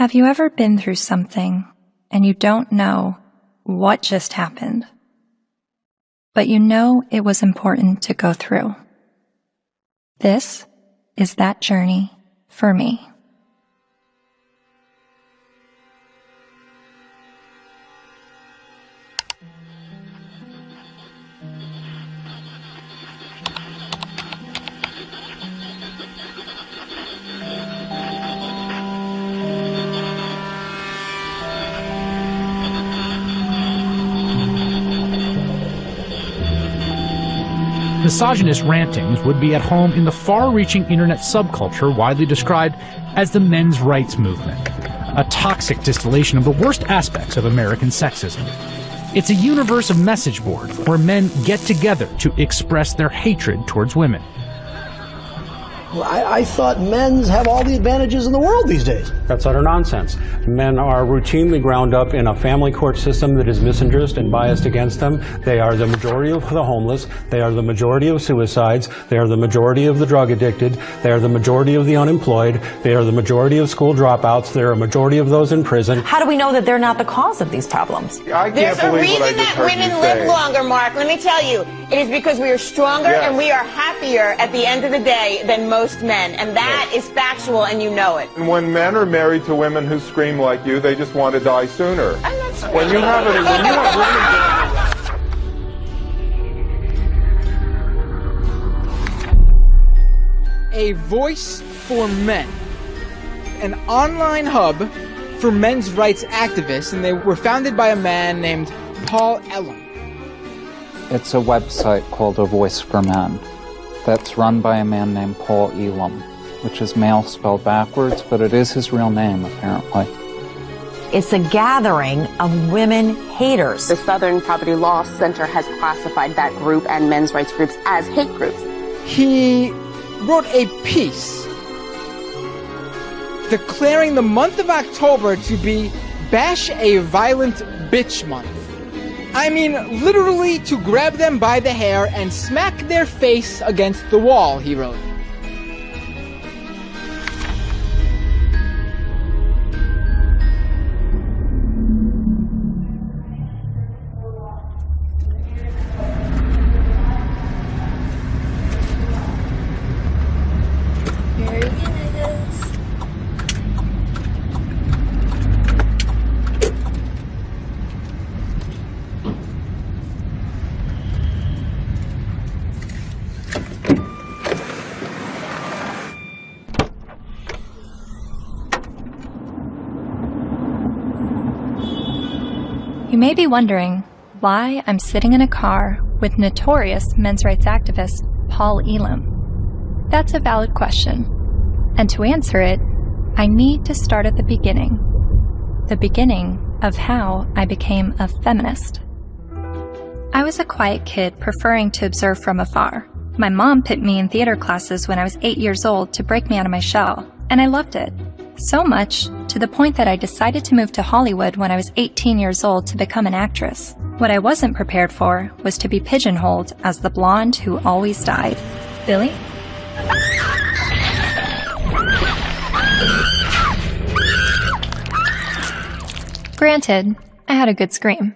Have you ever been through something and you don't know what just happened, but you know it was important to go through? This is that journey for me. Misogynist rantings would be at home in the far-reaching internet subculture widely described as the men's rights movement, a toxic distillation of the worst aspects of American sexism. It's a universe of message boards where men get together to express their hatred towards women. I thought men's have all the advantages in the world these days. That's utter nonsense. Men are routinely ground up in a family court system that is misandrist and biased against them. They are the majority of the homeless. They are the majority of suicides. They are the majority of the drug addicted. They are the majority of the unemployed. They are the majority of school dropouts. They are a majority of those in prison. How do we know that they're not the cause of these problems? There's a reason that women live longer, Mark. Let me tell you. It is because we are stronger and we are happier at the end of the day than most men. And that is factual, and you know it. And when men are married to women who scream like you, they just want to die sooner. And that's when you have women. A voice for men, an online hub for men's rights activists, and they were founded by a man named Paul Elam. It's a website called A Voice for Men that's run by a man named Paul Elam, which is male spelled backwards, but it is his real name, apparently. It's a gathering of women haters. The Southern Poverty Law Center has classified that group and men's rights groups as hate groups. He wrote a piece declaring the month of October to be Bash a Violent Bitch Month. I mean, literally to grab them by the hair and smack their face against the wall, he wrote. Here it is. You may be wondering why I'm sitting in a car with notorious men's rights activist Paul Elam. That's a valid question, and to answer it, I need to start at the beginning of how I became a feminist. I was a quiet kid preferring to observe from afar. My mom put me in theater classes when I was 8 years old to break me out of my shell, and I loved it. So much, to the point that I decided to move to Hollywood when I was 18 years old to become an actress. What I wasn't prepared for was to be pigeonholed as the blonde who always died. Billy? Granted, I had a good scream.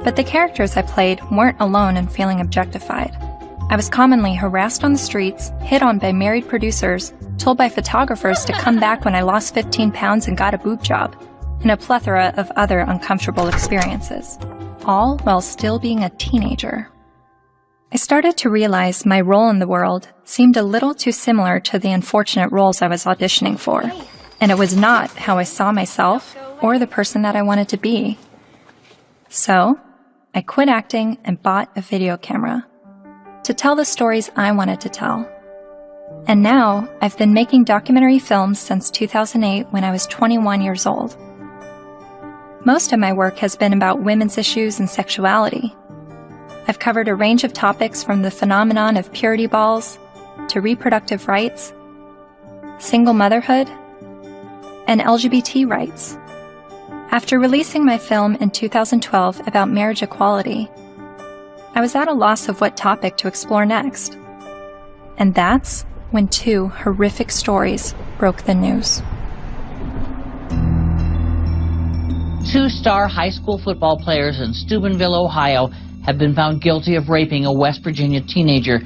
But the characters I played weren't alone in feeling objectified. I was commonly harassed on the streets, hit on by married producers, told by photographers to come back when I lost 15 pounds and got a boob job, and a plethora of other uncomfortable experiences, all while still being a teenager. I started to realize my role in the world seemed a little too similar to the unfortunate roles I was auditioning for, and it was not how I saw myself or the person that I wanted to be. So, I quit acting and bought a video camera to tell the stories I wanted to tell. And now, I've been making documentary films since 2008 when I was 21 years old. Most of my work has been about women's issues and sexuality. I've covered a range of topics from the phenomenon of purity balls to reproductive rights, single motherhood, and LGBT rights. After releasing my film in 2012 about marriage equality, I was at a loss of what topic to explore next. And that's when two horrific stories broke the news. 2-star high school football players in Steubenville, Ohio, have been found guilty of raping a West Virginia teenager.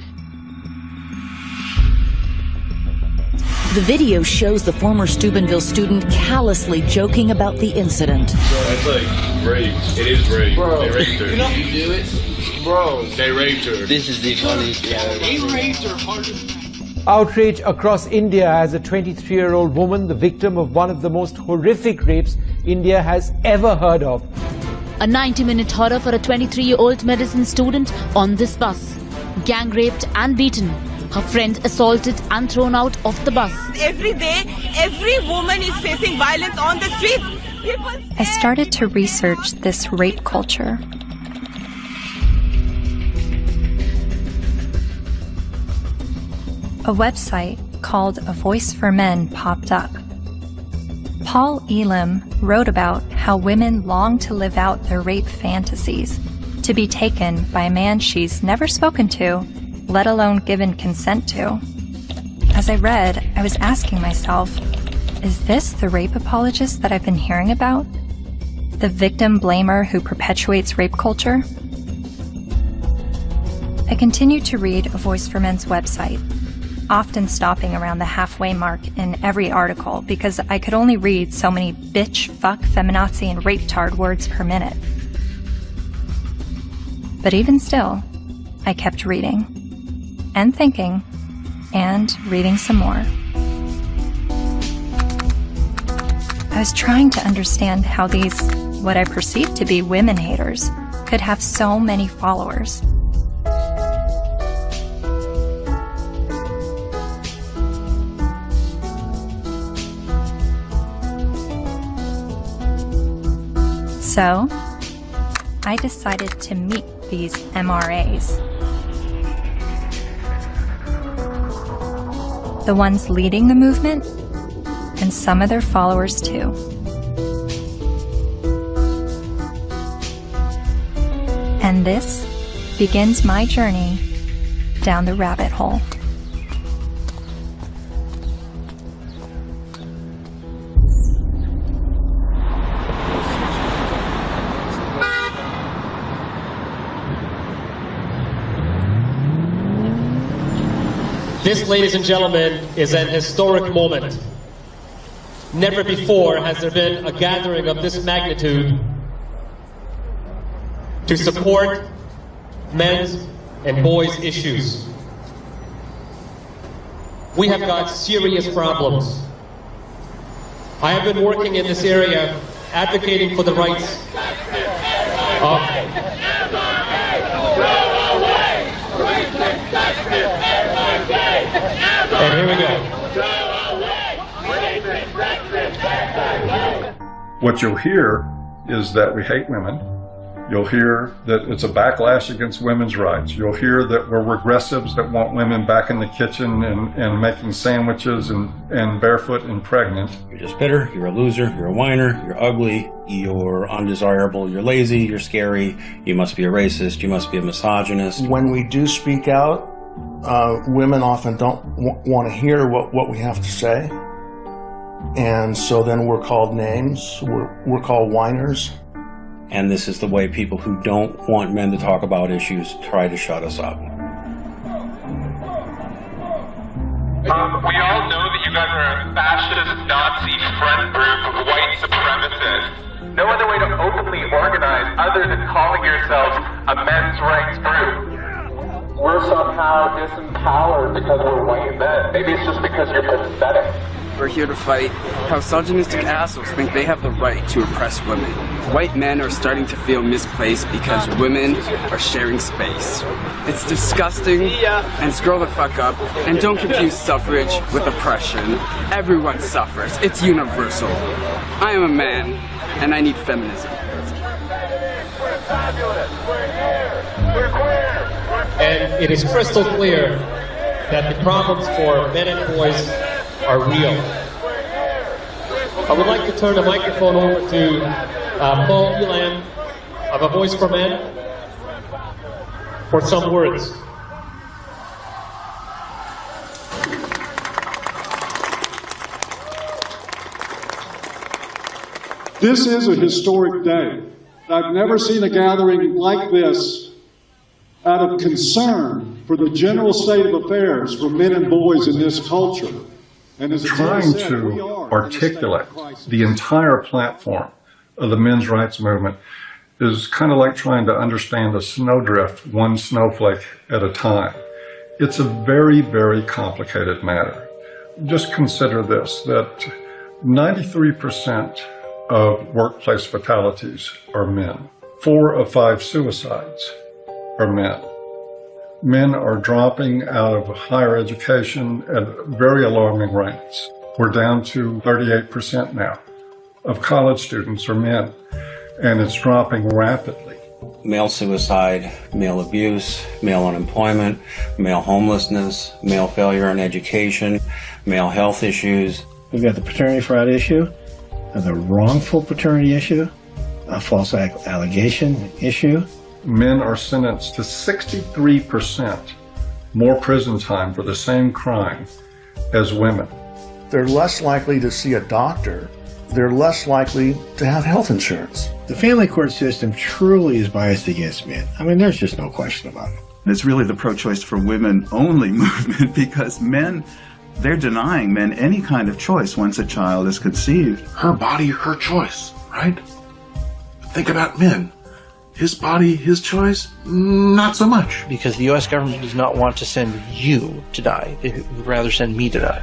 The video shows the former Steubenville student callously joking about the incident. That's like rape. It is rape. Bro, they raped her. You know you do it? Bro. They raped her. This is the funniest thing. They raped her harder. Outrage across India as a 23-year-old woman, the victim of one of the most horrific rapes India has ever heard of. A 90-minute horror for a 23-year-old medicine student on this bus. Gang raped and beaten. Her friend assaulted and thrown out of the bus. Every day, every woman is facing violence on the streets. I started to research this rape culture. A website called A Voice for Men popped up. Paul Elam wrote about how women long to live out their rape fantasies, to be taken by a man she's never spoken to, let alone given consent to. As I read, I was asking myself, is this the rape apologist that I've been hearing about? The victim blamer who perpetuates rape culture? I continued to read A Voice for Men's website, often stopping around the halfway mark in every article because I could only read so many bitch, fuck, feminazi, and rape-tard words per minute. But even still, I kept reading, and thinking, and reading some more. I was trying to understand how these, what I perceived to be women haters, could have so many followers. So, I decided to meet these MRAs. The ones leading the movement, and some of their followers too. And this begins my journey down the rabbit hole. This, ladies and gentlemen, is an historic moment. Never before has there been a gathering of this magnitude to support men's and boys' issues. We have got serious problems. I have been working in this area advocating for the rights of and here we go. What you'll hear is that we hate women. You'll hear that it's a backlash against women's rights. You'll hear that we're regressives that want women back in the kitchen and making sandwiches and barefoot and pregnant. You're just bitter, you're a loser, you're a whiner, you're ugly, you're undesirable, you're lazy, you're scary, you must be a racist, you must be a misogynist. When we do speak out, women often don't want to hear what we have to say. And so then we're called names, we're called whiners. And this is the way people who don't want men to talk about issues try to shut us up. We all know that you guys are a fascist, Nazi friend group of white supremacists. No other way to openly organize other than calling yourselves a men's rights group. We're somehow disempowered because we're white men. Maybe it's just because you're pathetic. We're here to fight how misogynistic assholes think they have the right to oppress women. White men are starting to feel misplaced because women are sharing space. It's disgusting, and scroll the fuck up, and don't confuse suffrage with oppression. Everyone suffers. It's universal. I am a man, and I need feminism. We're fabulous. We're here. We're queer. And it is crystal clear that the problems for men and boys are real. I would like to turn the microphone over to Paul Elam of A Voice for Men for some words. This is a historic day. I've never seen a gathering like this out of concern for the general state of affairs for men and boys in this culture. And as trying to articulate the entire platform of the men's rights movement is kind of like trying to understand a snowdrift one snowflake at a time. It's a very, very complicated matter. Just consider this, that 93% of workplace fatalities are men. 4 of 5 suicides are men. Men are dropping out of higher education at very alarming rates. We're down to 38% now of college students are men, and it's dropping rapidly. Male suicide, male abuse, male unemployment, male homelessness, male failure in education, male health issues. We've got the paternity fraud issue, the wrongful paternity issue, a false allegation issue. Men are sentenced to 63% more prison time for the same crime as women. They're less likely to see a doctor. They're less likely to have health insurance. The family court system truly is biased against men. I mean, there's just no question about it. It's really the pro-choice for women only movement, because men, they're denying men any kind of choice once a child is conceived. Her body, her choice, right? Think about men. His body, his choice, not so much. Because the U.S. government does not want to send you to die. They would rather send me to die.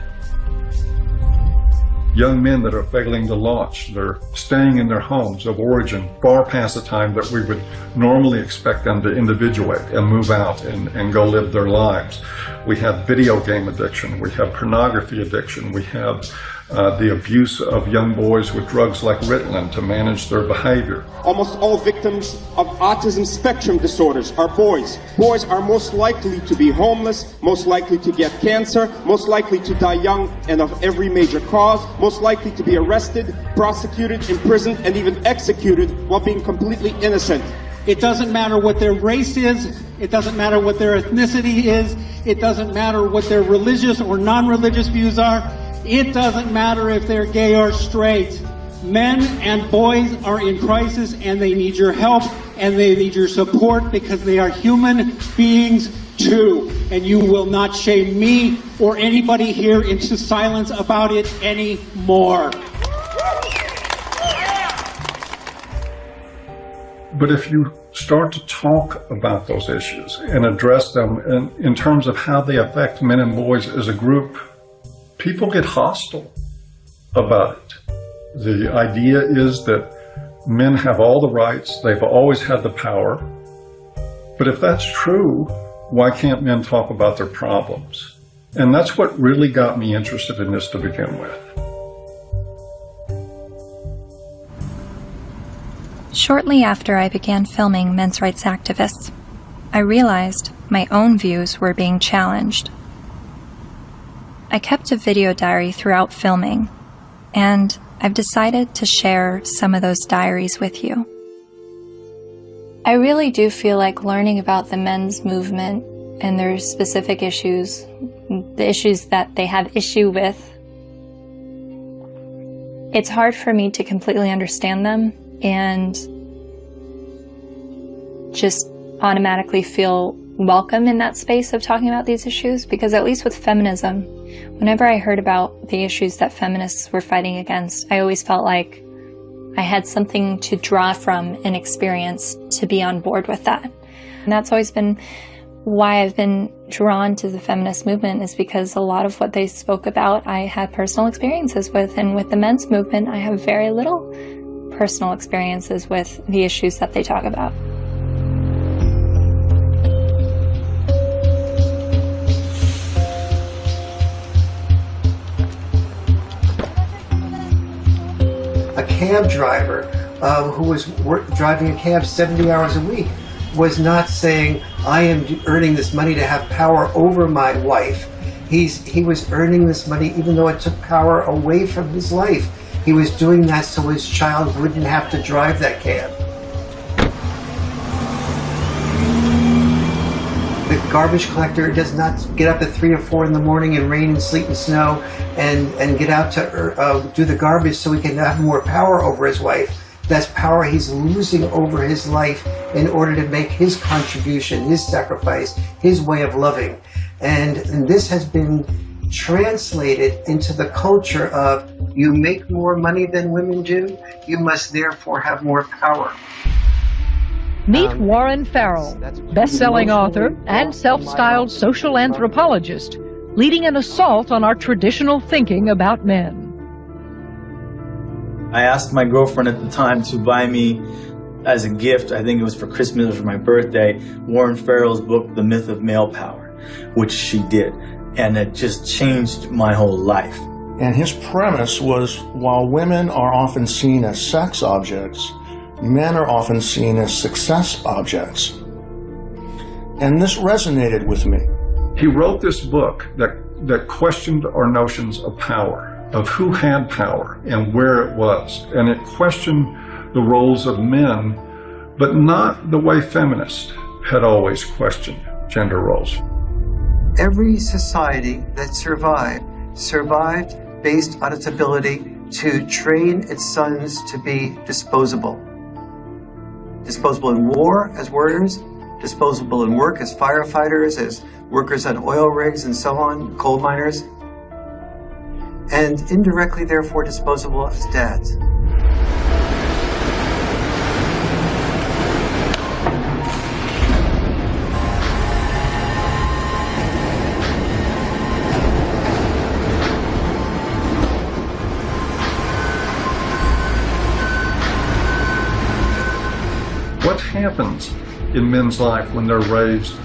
Young men that are failing to launch, they're staying in their homes of origin far past the time that we would normally expect them to individuate and move out and go live their lives. We have video game addiction, we have pornography addiction, we have the abuse of young boys with drugs like Ritalin to manage their behavior. Almost all victims of autism spectrum disorders are boys. Boys are most likely to be homeless, most likely to get cancer, most likely to die young and of every major cause, most likely to be arrested, prosecuted, imprisoned, and even executed while being completely innocent. It doesn't matter what their race is, it doesn't matter what their ethnicity is, it doesn't matter what their religious or non-religious views are, it doesn't matter if they're gay or straight. Men and boys are in crisis, and they need your help and they need your support, because they are human beings too. And you will not shame me or anybody here into silence about it anymore. But if you start to talk about those issues and address them in terms of how they affect men and boys as a group, people get hostile about it. The idea is that men have all the rights, they've always had the power. But if that's true, why can't men talk about their problems? And that's what really got me interested in this to begin with. Shortly after I began filming men's rights activists, I realized my own views were being challenged. I kept a video diary throughout filming, and I've decided to share some of those diaries with you. I really do feel like learning about the men's movement and their specific issues, the issues that they have issue with, it's hard for me to completely understand them and just automatically feel welcome in that space of talking about these issues, because at least with feminism, whenever I heard about the issues that feminists were fighting against, I always felt like I had something to draw from and experience to be on board with that. And that's always been why I've been drawn to the feminist movement, is because a lot of what they spoke about I had personal experiences with, and with the men's movement I have very little personal experiences with the issues that they talk about. A cab driver who was driving a cab 70 hours a week was not saying, I am earning this money to have power over my wife. He was earning this money even though it took power away from his life. He was doing that so his child wouldn't have to drive that cab. garbage collector does not get up at 3 or 4 in the morning in rain and sleet and snow and get out to do the garbage so he can have more power over his wife. That's power he's losing over his life in order to make his contribution, his sacrifice, his way of loving. And this has been translated into the culture of, you make more money than women do, you must therefore have more power. Meet Warren Farrell, best-selling author and self-styled social anthropologist, leading an assault on our traditional thinking about men. I asked my girlfriend at the time to buy me as a gift, I think it was for Christmas or for my birthday, Warren Farrell's book, The Myth of Male Power, which she did. And it just changed my whole life. And his premise was, while women are often seen as sex objects, men are often seen as success objects. And this resonated with me. He wrote this book that questioned our notions of power, of who had power and where it was. And it questioned the roles of men, but not the way feminists had always questioned gender roles. Every society that survived based on its ability to train its sons to be disposable. Disposable in war as warriors, disposable in work as firefighters, as workers on oil rigs and so on, coal miners, and indirectly, therefore, disposable as dads. What happens in men's life when they're raised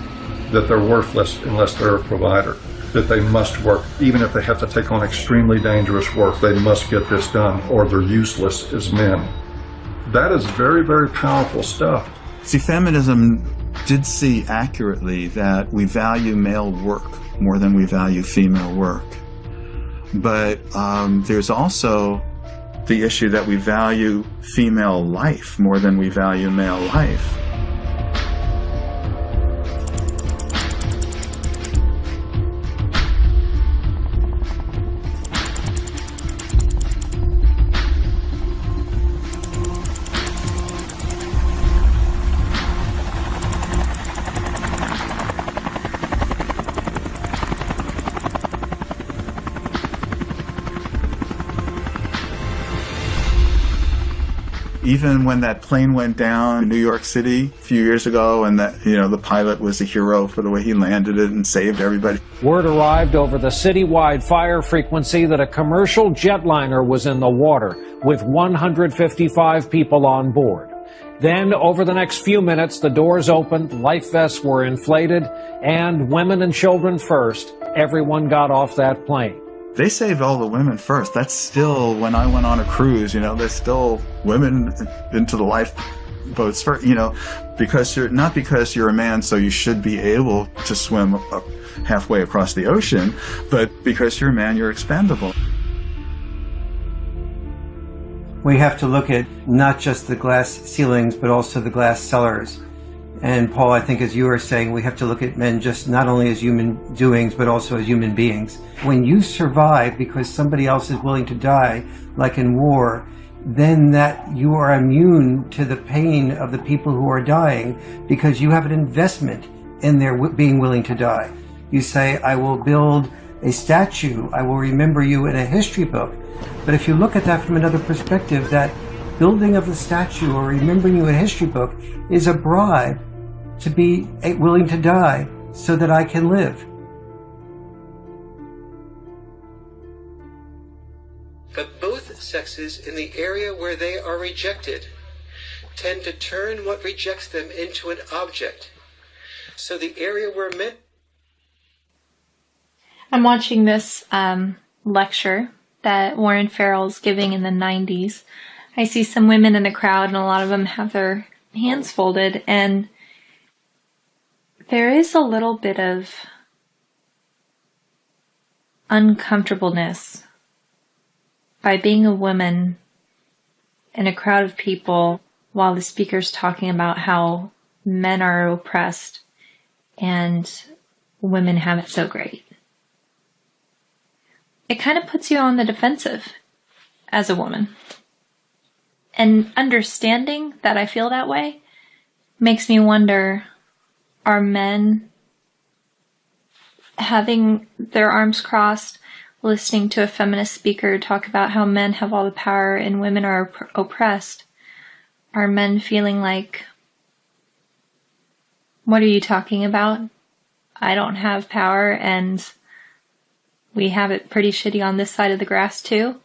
that they're worthless unless they're a provider, that they must work, even if they have to take on extremely dangerous work, they must get this done or they're useless as men? That is very, very powerful stuff. See, feminism did see accurately that we value male work more than we value female work. But there's also the issue that we value female life more than we value male life. Even when that plane went down in New York City a few years ago, and that, the pilot was a hero for the way he landed it and saved everybody. Word arrived over the citywide fire frequency that a commercial jetliner was in the water with 155 people on board. Then, over the next few minutes, the doors opened, life vests were inflated, and women and children first, everyone got off that plane. They saved all the women first. That's still, when I went on a cruise, there's still women into the lifeboats first, because you're a man, so you should be able to swim halfway across the ocean, but because you're a man, you're expendable. We have to look at not just the glass ceilings, but also the glass cellars. And Paul, I think as you were saying, we have to look at men just not only as human doings, but also as human beings. When you survive because somebody else is willing to die, like in war, then that you are immune to the pain of the people who are dying because you have an investment in their being willing to die. You say, I will build a statue, I will remember you in a history book. But if you look at that from another perspective, that building of the statue or remembering you in a history book is a bribe to be willing to die so that I can live. But both sexes, in the area where they are rejected, tend to turn what rejects them into an object. So the area where men... I'm watching this lecture that Warren Farrell's giving in the 90s. I see some women in the crowd, and a lot of them have their hands folded, and there is a little bit of uncomfortableness by being a woman in a crowd of people while the speaker's talking about how men are oppressed and women have it so great. It kind of puts you on the defensive as a woman. And understanding that I feel that way makes me wonder, are men having their arms crossed, listening to a feminist speaker talk about how men have all the power and women are oppressed? Are men feeling like, what are you talking about? I don't have power and we have it pretty shitty on this side of the grass too?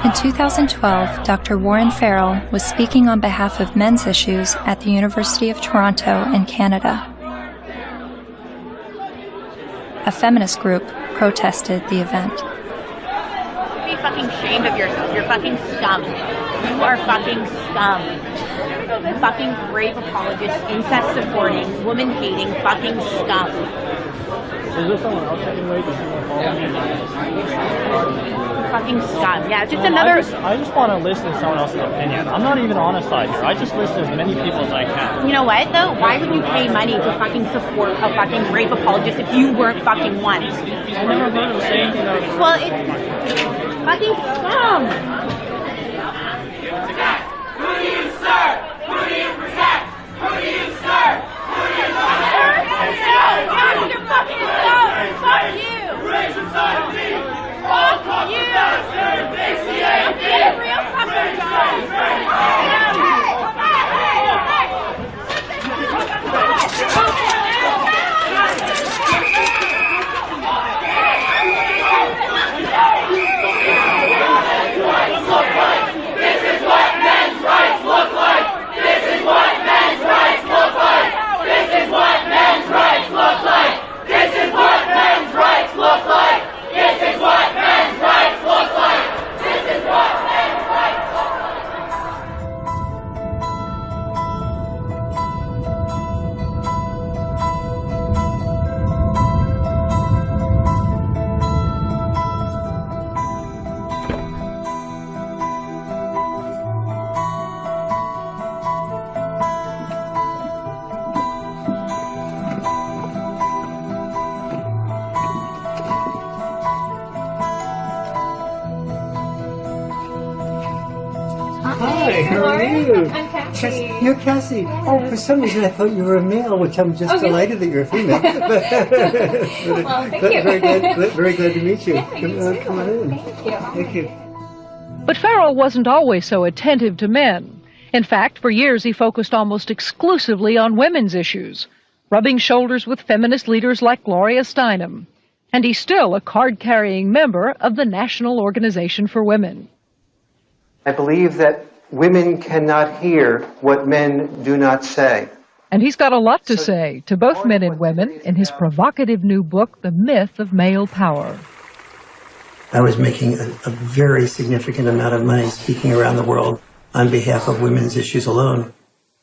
In 2012, Dr. Warren Farrell was speaking on behalf of men's issues at the University of Toronto in Canada. A feminist group protested the event. Be fucking ashamed of yourself. You're fucking scum. You are fucking scum. Fucking rape apologist, incest supporting, woman hating, fucking scum. Is there someone else I can wait? Fucking scum. Yeah, just another. I just want to listen to someone else's opinion. I'm not even on a side here. I just listen to as many people as I can. You know what though? Why would you pay money to fucking support a fucking rape apologist if you weren't fucking one? I never heard him say anything that was. Well, it's fucking scum. Who do you serve? Who do you protect? Who do you serve? Who do you protect? You're fucking scum. Fuck you. Raise inside of me. All fuck you. I'm being real fucking scum. Hi, how are you? I'm Cassie. You're Cassie. Oh, for some reason I thought you were a male, which I'm just delighted that you're a female. Well, thank you. Very glad to meet you. Yeah, you too. Come on in. Thank you. Thank you. But Farrell wasn't always so attentive to men. In fact, for years he focused almost exclusively on women's issues, rubbing shoulders with feminist leaders like Gloria Steinem. And he's still a card-carrying member of the National Organization for Women. I believe that women cannot hear what men do not say. And he's got a lot to say to both men and women in his provocative new book, The Myth of Male Power. I was making a very significant amount of money speaking around the world on behalf of women's issues alone.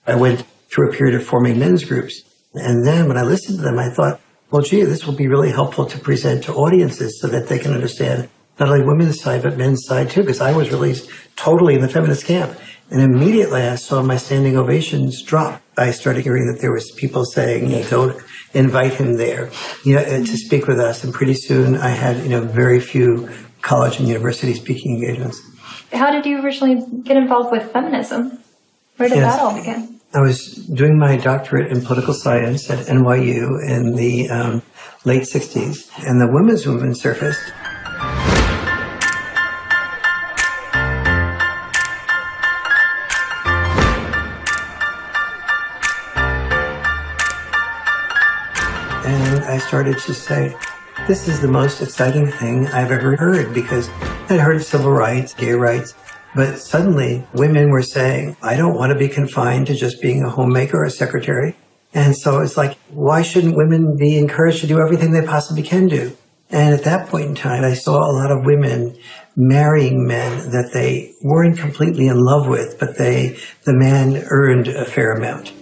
I went through a period of forming men's groups. And then when I listened to them, I thought, well, gee, this will be really helpful to present to audiences so that they can understand not only women's side, but men's side too, because I was really totally in the feminist camp. And immediately I saw my standing ovations drop. I started hearing that there was people saying, don't invite him there, to speak with us. And pretty soon I had, very few college and university speaking engagements. How did you originally get involved with feminism? Where did that all begin? I was doing my doctorate in political science at NYU in the late 60s, and the women's movement surfaced. And I started to say, this is the most exciting thing I've ever heard, because I'd heard of civil rights, gay rights, But suddenly, women were saying, I don't want to be confined to just being a homemaker or a secretary. And so it's like, why shouldn't women be encouraged to do everything they possibly can do? And at that point in time, I saw a lot of women marrying men that they weren't completely in love with, but the man earned a fair amount.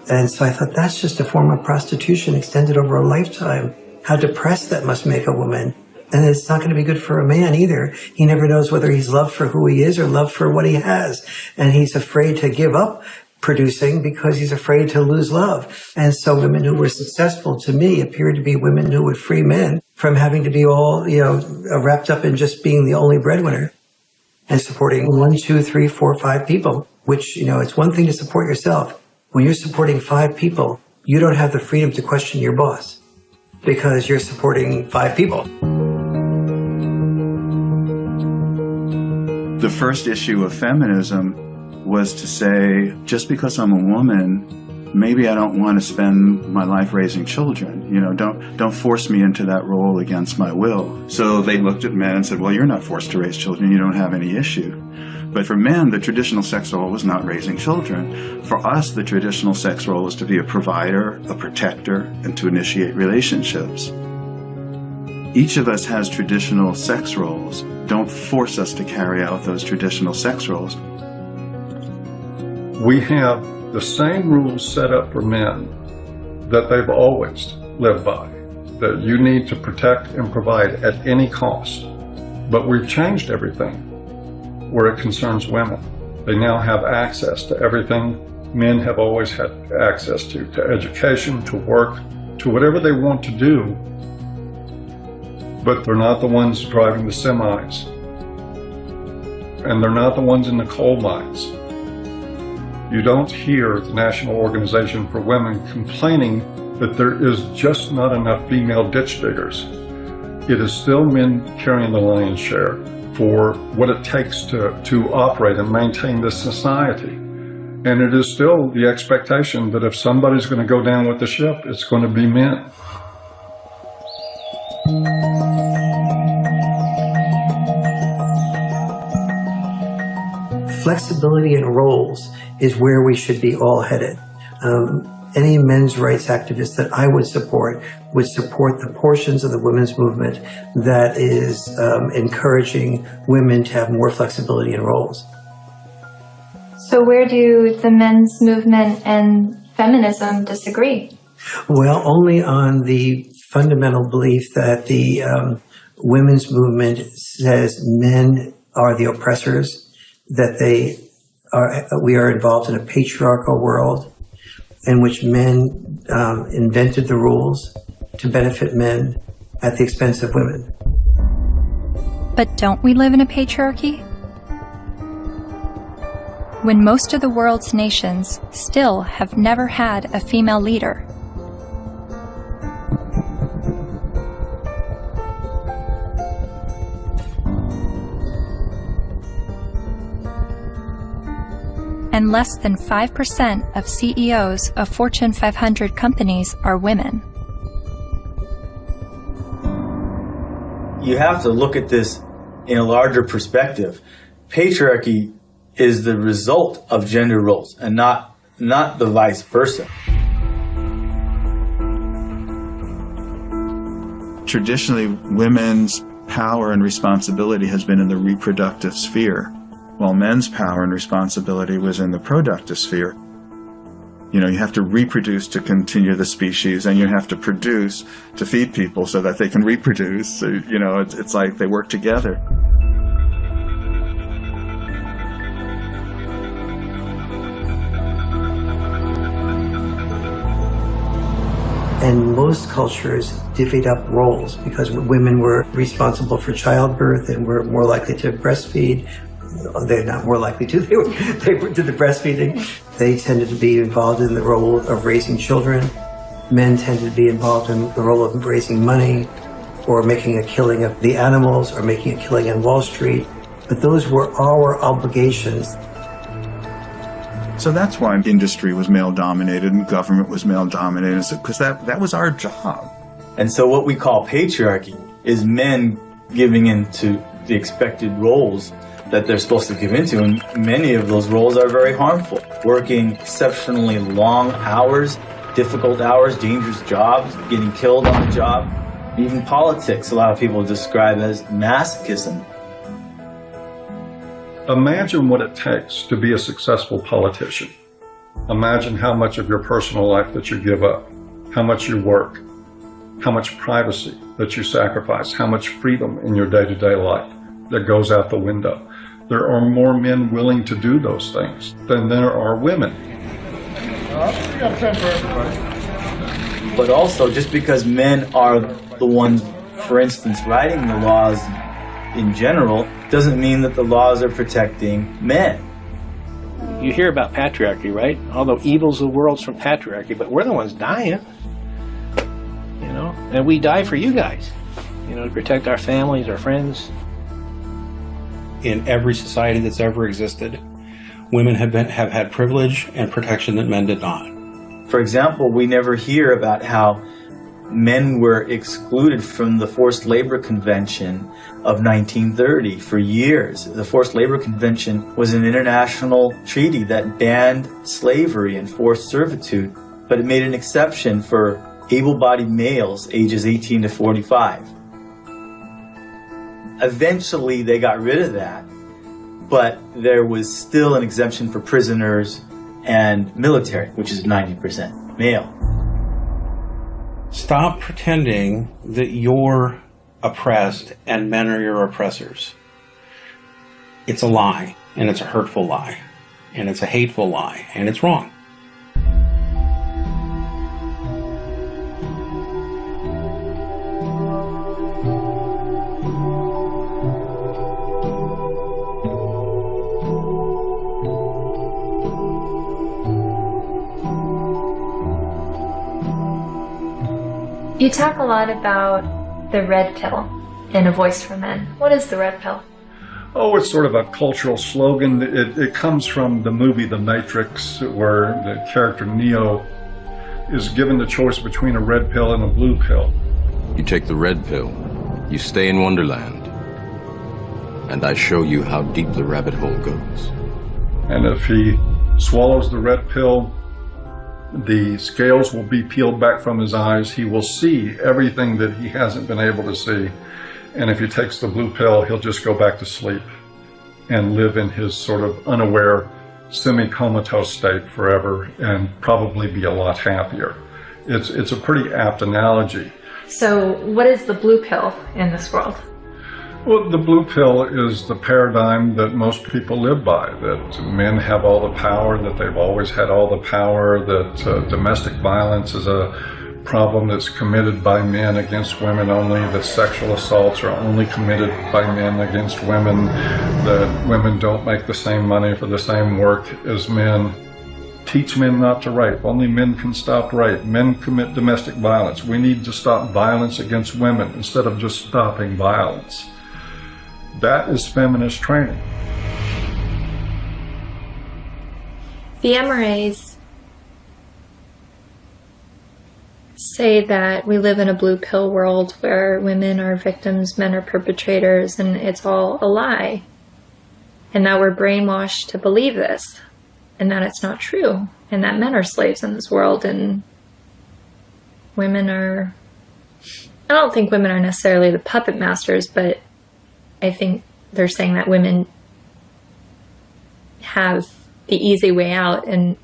And so I thought, that's just a form of prostitution extended over a lifetime. How depressed that must make a woman. And it's not going to be good for a man either. He never knows whether he's loved for who he is or loved for what he has. And he's afraid to give up producing because he's afraid to lose love. And so women who were successful to me appeared to be women who would free men from having to be all, wrapped up in just being the only breadwinner and supporting 1, 2, 3, 4, 5 people, which, it's one thing to support yourself. When you're supporting 5 people, you don't have the freedom to question your boss because you're supporting 5 people. The first issue of feminism was to say, just because I'm a woman, maybe I don't want to spend my life raising children. Don't force me into that role against my will. So they looked at men and said, well, you're not forced to raise children. You don't have any issue. But for men, the traditional sex role was not raising children. For us, the traditional sex role was to be a provider, a protector, and to initiate relationships. Each of us has traditional sex roles. Don't force us to carry out those traditional sex roles. We have the same rules set up for men that they've always lived by, that you need to protect and provide at any cost. But we've changed everything where it concerns women. They now have access to everything men have always had access to education, to work, to whatever they want to do. But they're not the ones driving the semis. And they're not the ones in the coal mines. You don't hear the National Organization for Women complaining that there is just not enough female ditch diggers. It is still men carrying the lion's share for what it takes to operate and maintain this society. And it is still the expectation that if somebody's going to go down with the ship, it's going to be men. Flexibility in roles is where we should be all headed. Any men's rights activist that I would support the portions of the women's movement that is encouraging women to have more flexibility in roles. So where do the men's movement and feminism disagree? Well, only on the fundamental belief that the women's movement says men are the oppressors, that we are involved in a patriarchal world in which men invented the rules to benefit men at the expense of women. But don't we live in a patriarchy? When most of the world's nations still have never had a female leader. And less than 5% of CEOs of Fortune 500 companies are women. You have to look at this in a larger perspective. Patriarchy is the result of gender roles and not the vice versa. Traditionally, women's power and responsibility has been in the reproductive sphere, while men's power and responsibility was in the productive sphere. You have to reproduce to continue the species, and you have to produce to feed people so that they can reproduce. So, it's like they work together. And most cultures divvied up roles because women were responsible for childbirth and were more likely to breastfeed. They're not more likely to. They did the breastfeeding. They tended to be involved in the role of raising children. Men tended to be involved in the role of raising money or making a killing of the animals or making a killing on Wall Street. But those were our obligations. So that's why industry was male-dominated and government was male-dominated, because that was our job. And so what we call patriarchy is men giving into the expected roles that they're supposed to give into, and many of those roles are very harmful. Working exceptionally long hours, difficult hours, dangerous jobs, getting killed on the job. Even politics, a lot of people describe as masochism. Imagine what it takes to be a successful politician. Imagine how much of your personal life that you give up, how much you work, how much privacy that you sacrifice, how much freedom in your day-to-day life that goes out the window. There are more men willing to do those things than there are women. But also, just because men are the ones, for instance, writing the laws in general, doesn't mean that the laws are protecting men. You hear about patriarchy, right? All the evils of the world's from patriarchy, but we're the ones dying. You know, and we die for you guys. You know, to protect our families, our friends. In every society that's ever existed, women have had privilege and protection that men did not. For example, we never hear about how men were excluded from the Forced Labor Convention of 1930 for years. The Forced Labor Convention was an international treaty that banned slavery and forced servitude, but it made an exception for able-bodied males ages 18 to 45. Eventually, they got rid of that, but there was still an exemption for prisoners and military, which is 90% male. Stop pretending that you're oppressed and men are your oppressors. It's a lie, and it's a hurtful lie, and it's a hateful lie, and it's wrong. You talk a lot about the red pill in A Voice for Men. What is the red pill? Oh, it's sort of a cultural slogan. It comes from the movie The Matrix, where the character Neo is given the choice between a red pill and a blue pill. You take the red pill, you stay in Wonderland, and I show you how deep the rabbit hole goes. And if he swallows the red pill, the scales will be peeled back from his eyes. He will see everything that he hasn't been able to see. And if he takes the blue pill, he'll just go back to sleep and live in his sort of unaware, semi-comatose state forever and probably be a lot happier. It's a pretty apt analogy. So what is the blue pill in this world? Well, the blue pill is the paradigm that most people live by, that men have all the power, that they've always had all the power, that domestic violence is a problem that's committed by men against women only, that sexual assaults are only committed by men against women, that women don't make the same money for the same work as men. Teach men not to rape. Only men can stop rape. Men commit domestic violence. We need to stop violence against women instead of just stopping violence. That is feminist training. The MRAs say that we live in a blue pill world where women are victims, men are perpetrators, and it's all a lie. And that we're brainwashed to believe this, and that it's not true, and that men are slaves in this world, and women are... I don't think women are necessarily the puppet masters, but I think they're saying that women have the easy way out, and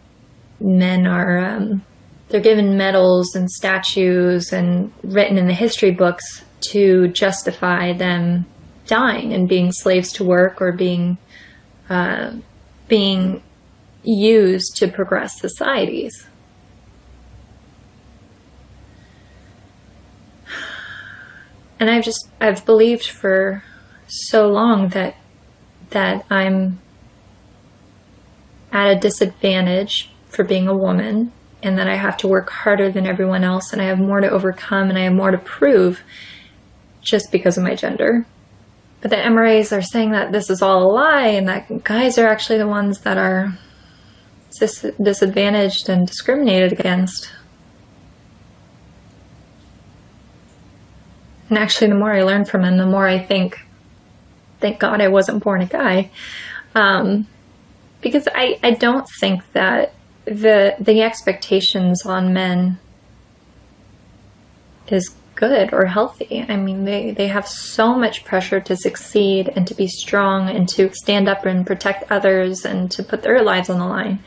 men are, they're given medals and statues and written in the history books to justify them dying and being slaves to work or being used to progress societies. And I've believed for so long that I'm at a disadvantage for being a woman, and that I have to work harder than everyone else, and I have more to overcome, and I have more to prove just because of my gender. But the MRAs are saying that this is all a lie, and that guys are actually the ones that are disadvantaged and discriminated against. And actually, the more I learn from them, the more I think thank God I wasn't born a guy. Because I don't think that the expectations on men is good or healthy. I mean, they have so much pressure to succeed and to be strong and to stand up and protect others and to put their lives on the line.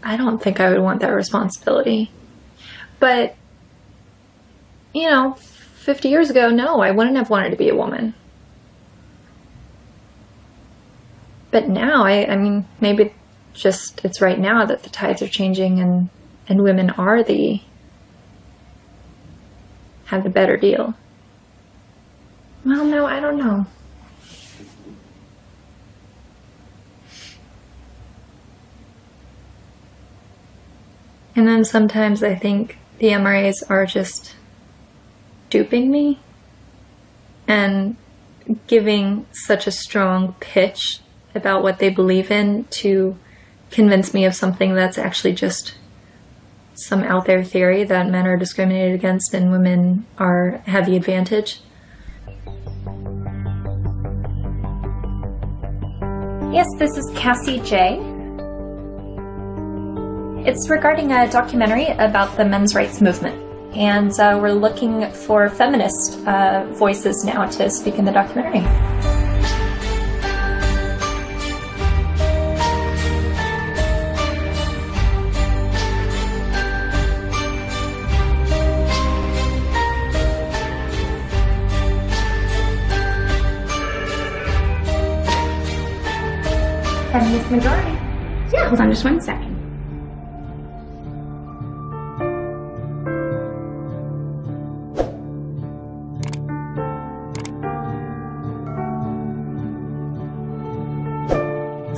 I don't think I would want that responsibility. But, 50 years ago, no, I wouldn't have wanted to be a woman. But now, I mean, maybe just it's right now that the tides are changing and women are have the better deal. Well, no, I don't know. And then sometimes I think the MRAs are just duping me and giving such a strong pitch about what they believe in to convince me of something that's actually just some out there theory that men are discriminated against and women have the advantage. Yes, this is Cassie Jaye. It's regarding a documentary about the men's rights movement, and we're looking for feminist voices now to speak in the documentary. Feminist majority. Yeah, hold on just one second.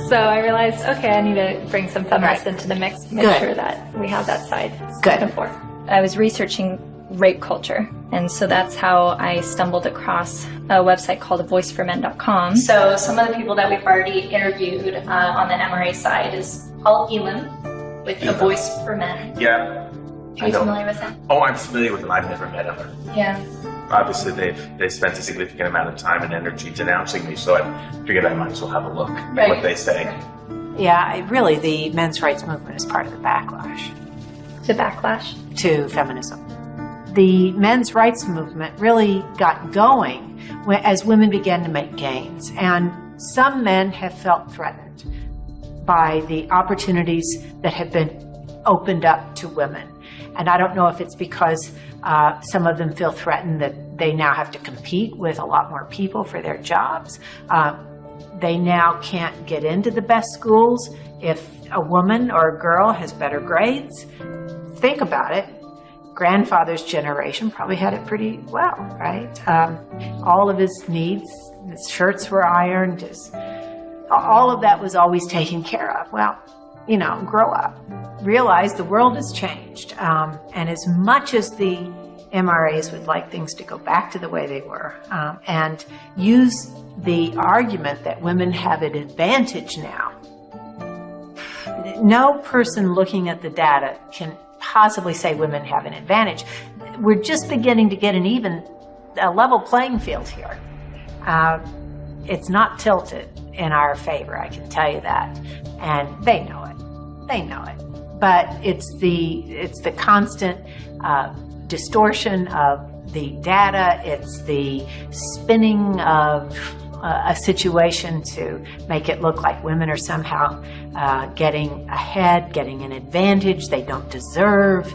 So I realized, okay, I need to bring some feminists into the mix, make sure that we have that side back and forth. I was researching rape culture, and so that's how I stumbled across a website called voiceformen.com. So some of the people that we've already interviewed on the MRA side is Paul Elam with A Voice for Men. Yeah. Are you familiar with him? Oh, I'm familiar with him. I've never met him. Yeah. Obviously, they spent a significant amount of time and energy denouncing me, so I figured I might as well have a look at what they say. Yeah, really, the men's rights movement is part of the backlash. The backlash? To feminism. The men's rights movement really got going as women began to make gains, and some men have felt threatened by the opportunities that have been opened up to women. And I don't know if it's because some of them feel threatened that they now have to compete with a lot more people for their jobs. They now can't get into the best schools if a woman or a girl has better grades. Think about it. Grandfather's generation probably had it pretty well, right? All of his needs, his shirts were ironed, all of that was always taken care of. Well, grow up. Realize the world has changed. And as much as the MRAs would like things to go back to the way they were, and use the argument that women have an advantage now, no person looking at the data can possibly say women have an advantage. We're just beginning to get a level playing field here. It's not tilted in our favor, I can tell you that. And they know it. They know it. But it's the constant distortion of the data. It's the spinning of a situation to make it look like women are somehow getting ahead, getting an advantage they don't deserve.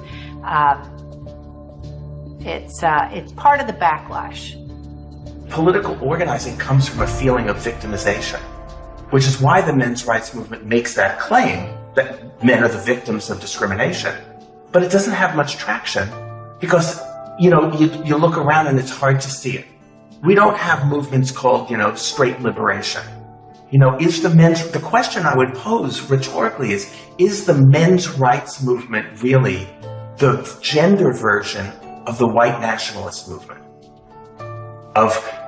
It's part of the backlash. Political organizing comes from a feeling of victimization, which is why the men's rights movement makes that claim that men are the victims of discrimination. But it doesn't have much traction because, you look around and it's hard to see it. We don't have movements called, straight liberation. The question I would pose rhetorically is the men's rights movement really the gender version of the white nationalist movement?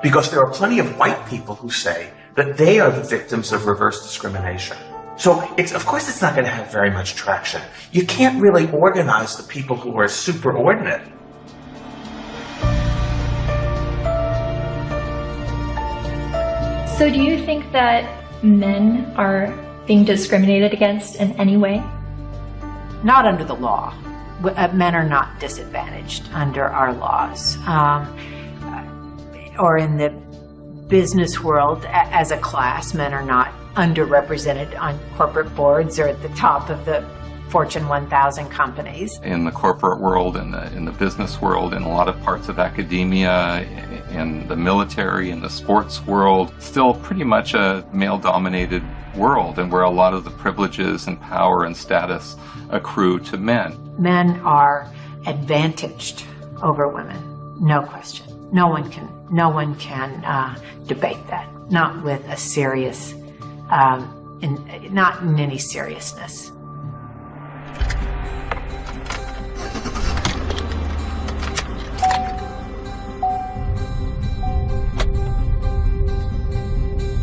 Because there are plenty of white people who say that they are the victims of reverse discrimination. So of course it's not going to have very much traction. You can't really organize the people who are superordinate. So do you think that men are being discriminated against in any way? Not under the law. Men are not disadvantaged under our laws. Or in the business world, as a class, men are not underrepresented on corporate boards or at the top of the Fortune 1000 companies. In the corporate world, in the business world, in a lot of parts of academia, in the military, in the sports world, still pretty much a male-dominated world, and where a lot of the privileges and power and status accrue to men. Men are advantaged over women, no question. No one can debate that. Not with a serious, not in any seriousness.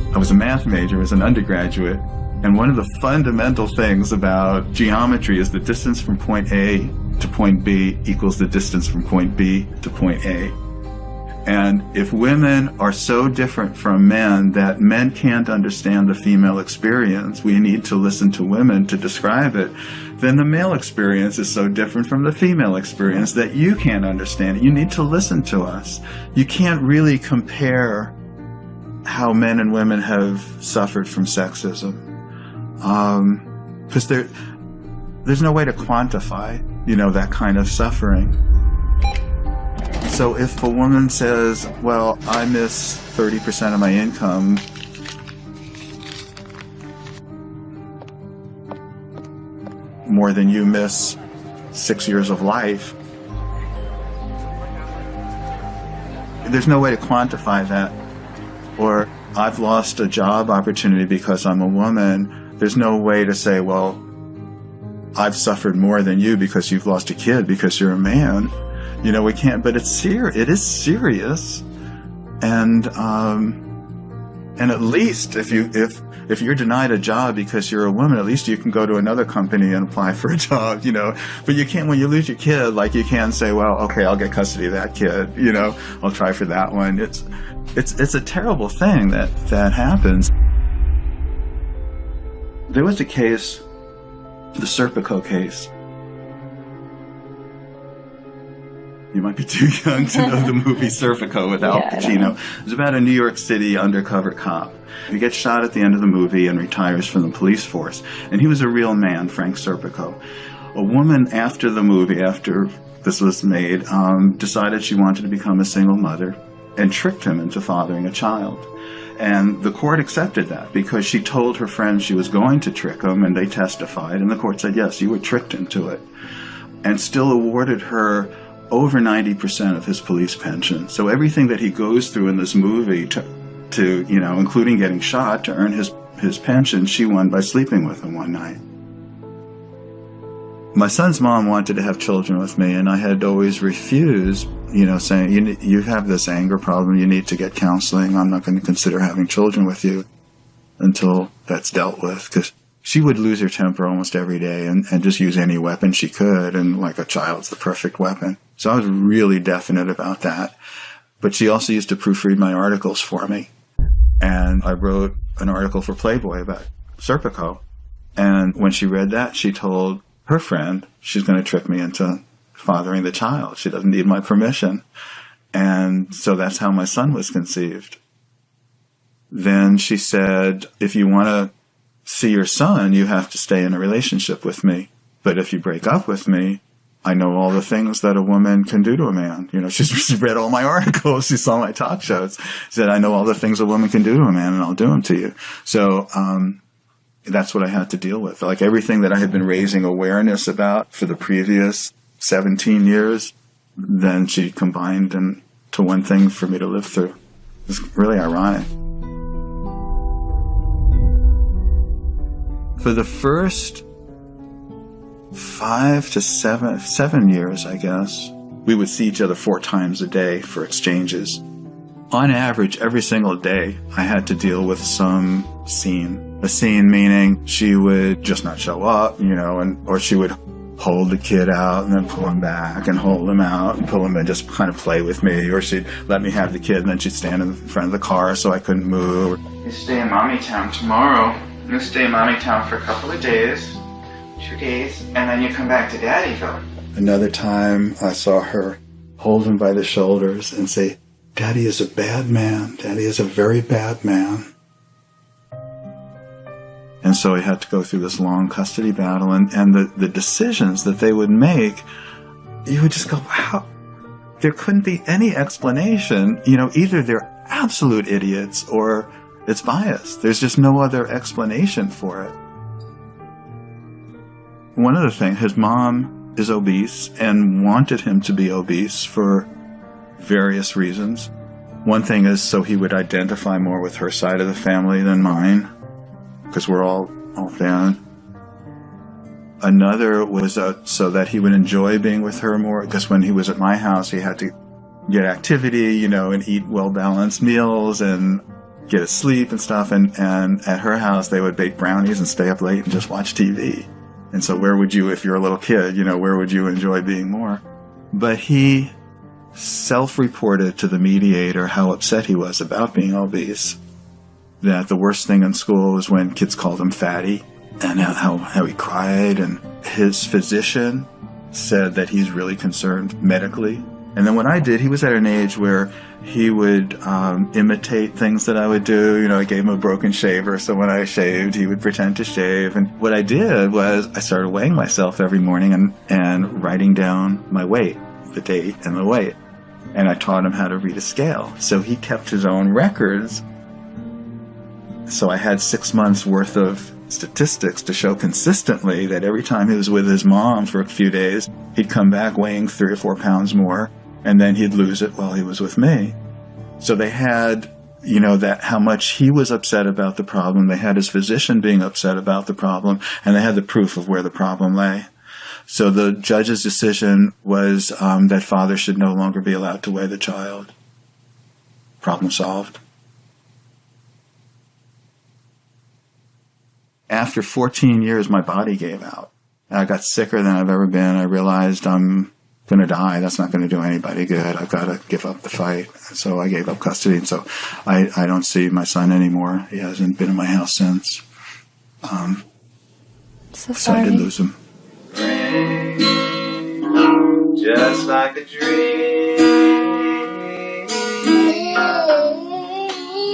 I was a math major as an undergraduate, and one of the fundamental things about geometry is the distance from point A to point B equals the distance from point B to point A. And if women are so different from men that men can't understand the female experience, we need to listen to women to describe it, then the male experience is so different from the female experience that you can't understand it. You need to listen to us. You can't really compare how men and women have suffered from sexism, because there's no way to quantify, that kind of suffering. So if a woman says, well, I miss 30% of my income, more than you miss 6 years of life, there's no way to quantify that. Or I've lost a job opportunity because I'm a woman. There's no way to say, well, I've suffered more than you because you've lost a kid because you're a man. We can't, but it is serious. And at least if you're denied a job because you're a woman, at least you can go to another company and apply for a job, But you can't, when you lose your kid, you can't say, well, okay, I'll get custody of that kid, I'll try for that one. It's a terrible thing that happens. There was a case, the Serpico case. You might be too young to know the movie Serpico with Al Pacino. It was about a New York City undercover cop. He gets shot at the end of the movie and retires from the police force. And he was a real man, Frank Serpico. A woman after the movie, after this was made, decided she wanted to become a single mother and tricked him into fathering a child. And the court accepted that because she told her friends she was going to trick him, and they testified, and the court said, yes, you were tricked into it, and still awarded her over 90% of his police pension. So everything that he goes through in this movie to including getting shot to earn his pension, she won by sleeping with him one night. My son's mom wanted to have children with me, and I had always refused, saying, you have this anger problem, you need to get counseling, I'm not going to consider having children with you until that's dealt with, because she would lose her temper almost every day and just use any weapon she could, and like a child's the perfect weapon. So I was really definite about that. But she also used to proofread my articles for me. And I wrote an article for Playboy about Serpico. And when she read that, she told her friend she's going to trick me into fathering the child. She doesn't need my permission. And so that's how my son was conceived. Then she said, if you want to see your son, you have to stay in a relationship with me. But if you break up with me, I know all the things that a woman can do to a man. She's read all my articles. She saw my talk shows. She said, I know all the things a woman can do to a man, and I'll do them to you. So that's what I had to deal with. Like everything that I had been raising awareness about for the previous 17 years, then she combined into one thing for me to live through. It's really ironic. For the first 5 to 7 years, I guess, we would see each other 4 times a day for exchanges. On average, every single day, I had to deal with some scene. A scene meaning she would just not show up, or she would hold the kid out and then pull him back and hold him out and pull him and just kind of play with me. Or she'd let me have the kid and then she'd stand in front of the car so I couldn't move. You stay in Mommy Town tomorrow. You stay in Mommy Town for a couple of days, 2 days, and then you come back to Daddyville. Another time I saw her hold him by the shoulders and say, "Daddy is a bad man. Daddy is a very bad man." And so he had to go through this long custody battle, and the decisions that they would make, you would just go, wow, there couldn't be any explanation. You know, either they're absolute idiots or it's biased. There's just no other explanation for it. One other thing, his mom is obese and wanted him to be obese for various reasons. One thing is so he would identify more with her side of the family than mine, because we're all thin. Another was so that he would enjoy being with her more, because when he was at my house, he had to get activity, you know, and eat well-balanced meals and get his sleep and stuff. And at her house, they would bake brownies and stay up late and just watch TV. And so where would you, if you're a little kid, you know, where would you enjoy being more? But he self-reported to the mediator how upset he was about being obese. That the worst thing in school was when kids called him fatty, and how he cried. And his physician said that he's really concerned medically. And then what I did, he was at an age where he would imitate things that I would do. You know, I gave him a broken shaver, so when I shaved, he would pretend to shave. And what I did was I started weighing myself every morning and writing down my weight, the date and the weight. And I taught him how to read a scale. So he kept his own records. So I had 6 months worth of statistics to show consistently that every time he was with his mom for a few days, he'd come back weighing 3 or 4 pounds more, and then he'd lose it while he was with me. So they had, you know, that how much he was upset about the problem. They had his physician being upset about the problem, and they had the proof of where the problem lay. So the judge's decision was that father should no longer be allowed to weigh the child. Problem solved. After 14 years, my body gave out. I got sicker than I've ever been. I realized I'm going to die. That's not going to do anybody good. I've got to give up the fight. So I gave up custody. And so I don't see my son anymore. He hasn't been in my house since. So I did lose him. Just like a dream.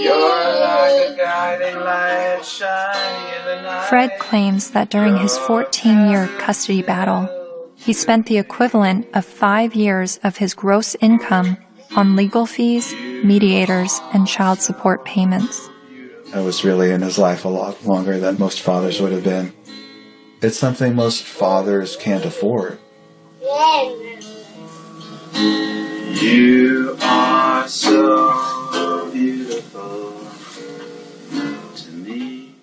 You're like a guiding light shining in the night. Fred claims that during his 14-year custody battle, he spent the equivalent of 5 years of his gross income on legal fees, mediators, and child support payments. I was really in his life a lot longer than most fathers would have been. It's something most fathers can't afford. You are so beautiful to me.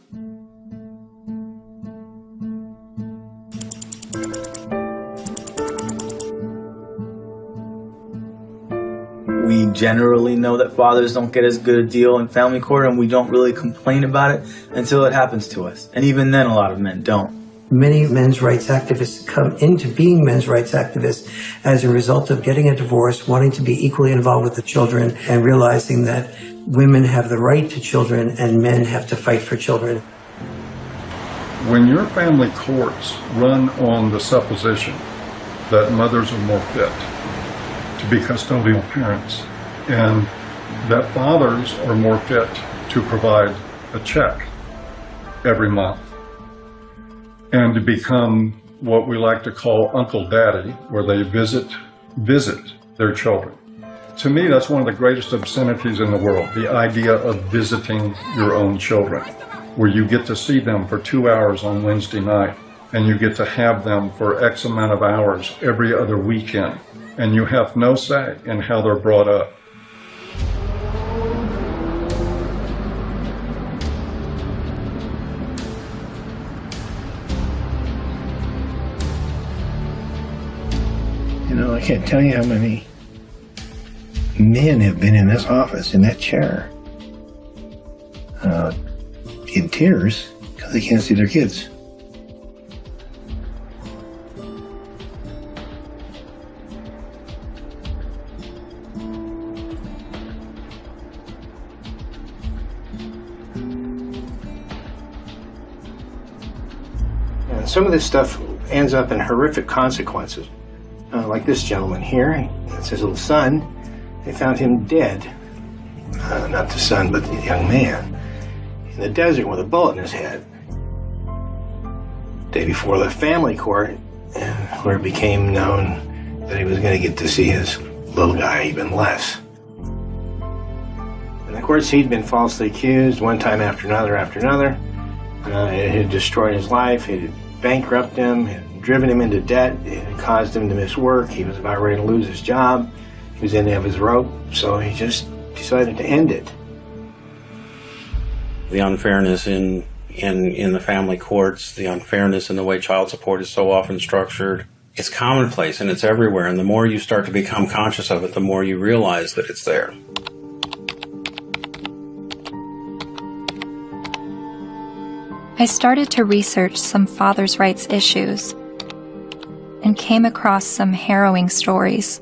We generally know that fathers don't get as good a deal in family court, and we don't really complain about it until it happens to us. And even then, a lot of men don't. Many men's rights activists come into being men's rights activists as a result of getting a divorce, wanting to be equally involved with the children, and realizing that women have the right to children and men have to fight for children. When your family courts run on the supposition that mothers are more fit to be custodial parents and that fathers are more fit to provide a check every month, and to become what we like to call Uncle Daddy, where they visit their children. To me, that's one of the greatest obscenities in the world, the idea of visiting your own children, where you get to see them for 2 hours on Wednesday night, and you get to have them for X amount of hours every other weekend, and you have no say in how they're brought up. You know, I can't tell you how many men have been in this office, in that chair, in tears because they can't see their kids. And some of this stuff ends up in horrific consequences. Like this gentleman here, that's his little son. They found him dead. Not the son, but the young man. In the desert with a bullet in his head. The day before the family court, where it became known that he was going to get to see his little guy even less. And of course, he'd been falsely accused one time after another after another. It had destroyed his life. It had bankrupted him. It had driven him into debt. It had caused him to miss work. He was about ready to lose his job. He was in the end of his rope, so he just decided to end it. The unfairness in the family courts, the unfairness in the way child support is so often structured, it's commonplace and it's everywhere. And the more you start to become conscious of it, the more you realize that it's there. I started to research some fathers' rights issues and came across some harrowing stories.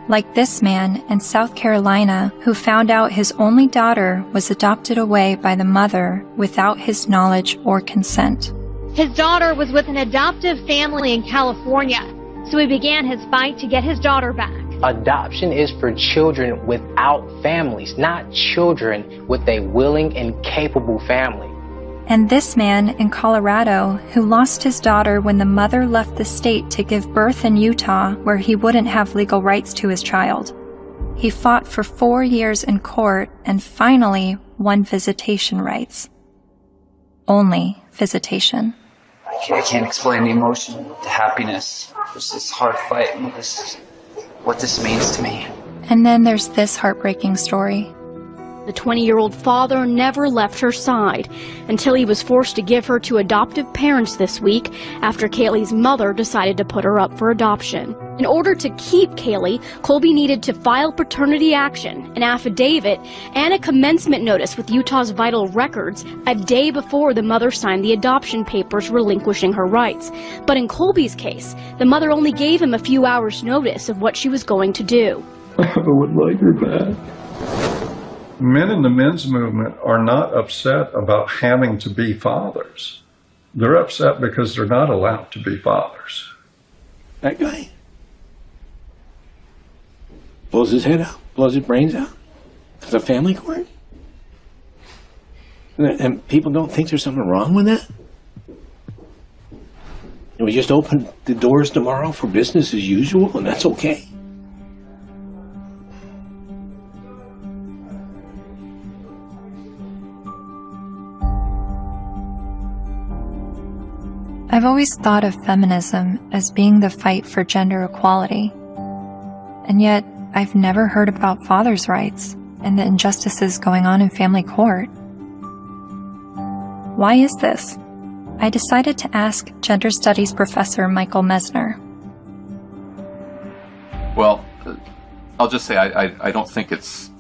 Like this man in South Carolina who found out his only daughter was adopted away by the mother without his knowledge or consent. His daughter was with an adoptive family in California, so he began his fight to get his daughter back. Adoption is for children without families, not children with a willing and capable family. And this man in Colorado who lost his daughter when the mother left the state to give birth in Utah where he wouldn't have legal rights to his child. He fought for 4 years in court and finally won visitation rights. Only visitation. I can't explain the emotion, the happiness. There's this hard fight and what this means to me. And then there's this heartbreaking story. The 20-year-old father never left her side until he was forced to give her to adoptive parents this week after Kaylee's mother decided to put her up for adoption. In order to keep Kaylee, Colby needed to file paternity action, an affidavit, and a commencement notice with Utah's vital records a day before the mother signed the adoption papers relinquishing her rights. But in Colby's case, the mother only gave him a few hours' notice of what she was going to do. I would like her back. Men in the men's movement are not upset about having to be fathers. They're upset because they're not allowed to be fathers. That guy blows his head out, blows his brains out. It's a family court? And people don't think there's something wrong with that? And we just open the doors tomorrow for business as usual, and that's okay? I've always thought of feminism as being the fight for gender equality. And yet, I've never heard about fathers' rights and the injustices going on in family court. Why is this? I decided to ask gender studies professor Michael Mesner. Well, I'll just say I don't think it's...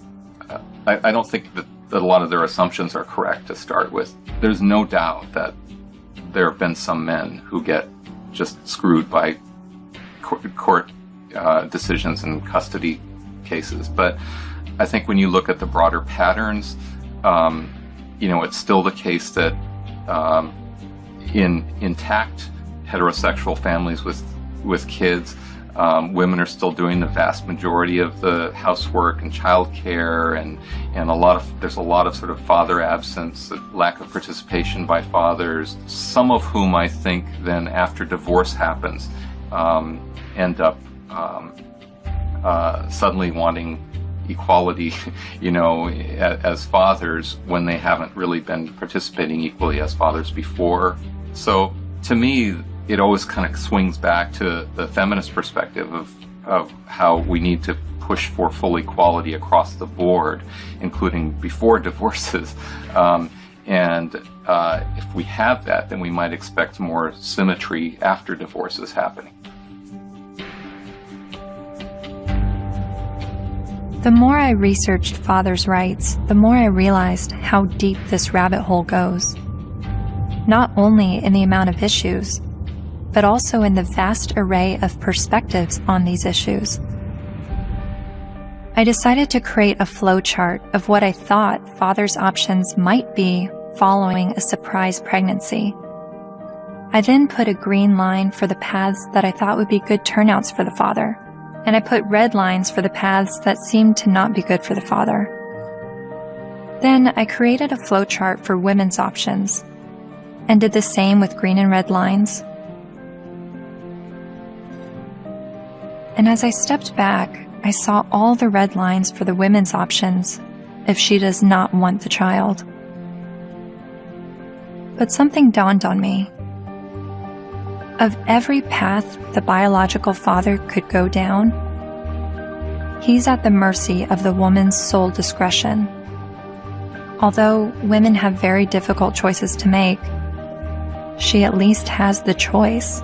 I don't think that a lot of their assumptions are correct to start with. There's no doubt that there have been some men who get just screwed by court decisions and custody cases. But I think when you look at the broader patterns, it's still the case that in intact heterosexual families with kids, women are still doing the vast majority of the housework and childcare, and there's a lot of sort of father absence, lack of participation by fathers. Some of whom I think then after divorce happens, end up suddenly wanting equality, as fathers when they haven't really been participating equally as fathers before. So to me, it always kind of swings back to the feminist perspective of how we need to push for full equality across the board, including before divorces. If we have that, then we might expect more symmetry after divorces happening. The more I researched fathers' rights, the more I realized how deep this rabbit hole goes. Not only in the amount of issues, but also in the vast array of perspectives on these issues. I decided to create a flowchart of what I thought father's options might be following a surprise pregnancy. I then put a green line for the paths that I thought would be good turnouts for the father, and I put red lines for the paths that seemed to not be good for the father. Then I created a flowchart for women's options, and did the same with green and red lines. And as I stepped back, I saw all the red lines for the women's options if she does not want the child. But something dawned on me. Of every path the biological father could go down, he's at the mercy of the woman's sole discretion. Although women have very difficult choices to make, she at least has the choice.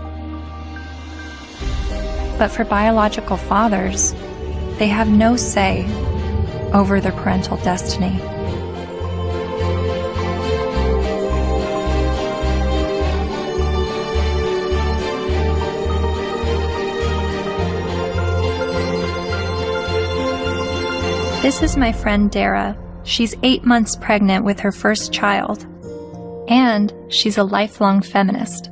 But for biological fathers, they have no say over their parental destiny. This is my friend Dara. She's 8 months pregnant with her first child, and she's a lifelong feminist.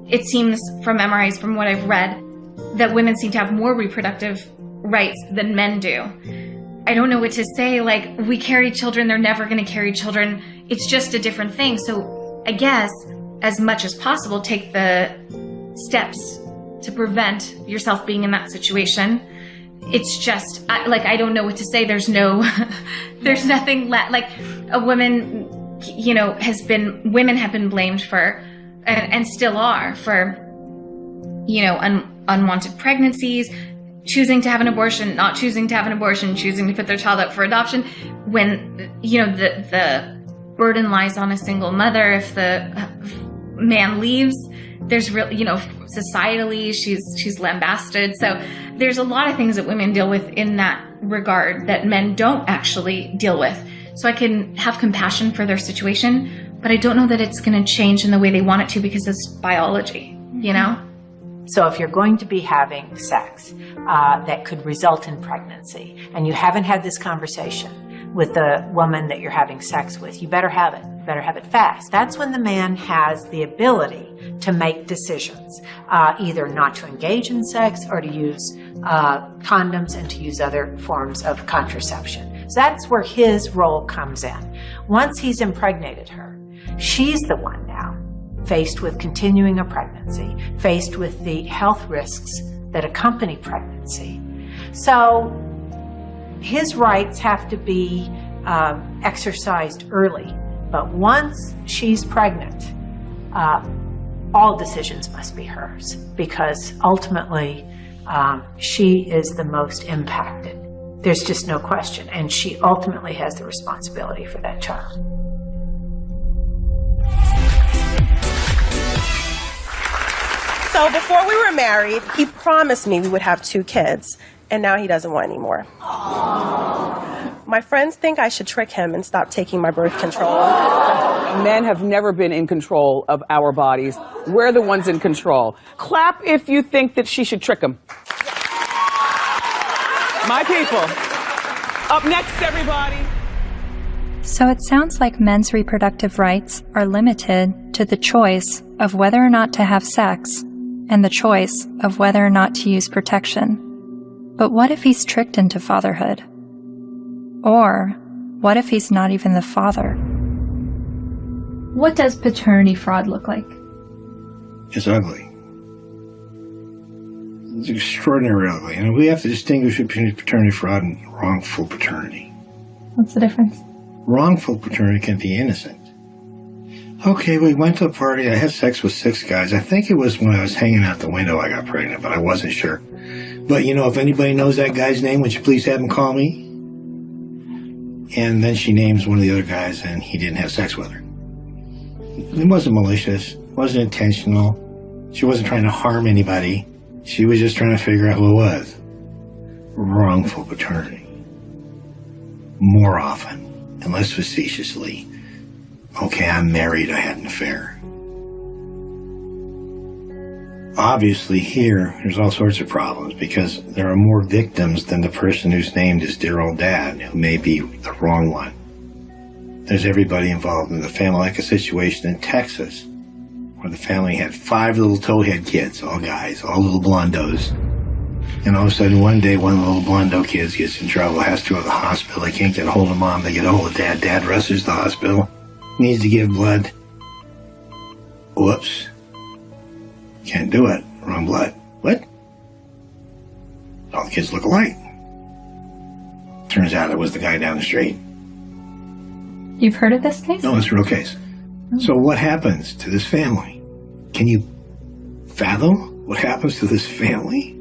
It seems from MRIs, from what I've read, that women seem to have more reproductive rights than men do. I don't know what to say, like, we carry children, they're never going to carry children. It's just a different thing. So I guess, as much as possible, take the steps to prevent yourself being in that situation. It's just, I don't know what to say. There's no, there's nothing like a woman, women have been blamed for, and still are, for, unwanted pregnancies, choosing to have an abortion, not choosing to have an abortion, choosing to put their child up for adoption, when, the burden lies on a single mother. If the man leaves, there's really, societally, she's lambasted. So there's a lot of things that women deal with in that regard that men don't actually deal with. So I can have compassion for their situation, but I don't know that it's going to change in the way they want it to, because it's biology, So if you're going to be having sex that could result in pregnancy, and you haven't had this conversation with the woman that you're having sex with, you better have it. You better have it fast. That's when the man has the ability to make decisions, either not to engage in sex or to use condoms and to use other forms of contraception. So that's where his role comes in. Once he's impregnated her, she's the one now faced with continuing a pregnancy, faced with the health risks that accompany pregnancy. So his rights have to be exercised early. But once she's pregnant, all decisions must be hers, because ultimately she is the most impacted. There's just no question. And she ultimately has the responsibility for that child. So before we were married, he promised me we would have 2 kids, and now he doesn't want any more. My friends think I should trick him and stop taking my birth control. Men have never been in control of our bodies. We're the ones in control. Clap if you think that she should trick him. My people. Up next, everybody. So it sounds like men's reproductive rights are limited to the choice of whether or not to have sex and the choice of whether or not to use protection. But what if he's tricked into fatherhood? Or what if he's not even the father? What does paternity fraud look like? It's ugly. It's extraordinarily ugly. And we have to distinguish between paternity fraud and wrongful paternity. What's the difference? Wrongful paternity can be innocent. Okay, we went to a party. I had sex with 6 guys. I think it was when I was hanging out the window I got pregnant, but I wasn't sure. But, if anybody knows that guy's name, would you please have him call me? And then she names one of the other guys, and he didn't have sex with her. It wasn't malicious. It wasn't intentional. She wasn't trying to harm anybody. She was just trying to figure out who it was. Wrongful paternity. More often, and less facetiously, okay, I'm married, I had an affair. Obviously here, there's all sorts of problems because there are more victims than the person who's named as dear old dad, who may be the wrong one. There's everybody involved in the family, like a situation in Texas where the family had 5 little towhead kids, all guys, all little blondos. And all of a sudden one day one of the little blondo kids gets in trouble, has to go to the hospital. They can't get a hold of mom, they get a hold of dad. Dad rushes to the hospital, needs to give blood. Whoops. Can't do it. Wrong blood. What? All the kids look alike. Turns out it was the guy down the street. You've heard of this case? No, it's a real case. So what happens to this family? Can you fathom what happens to this family?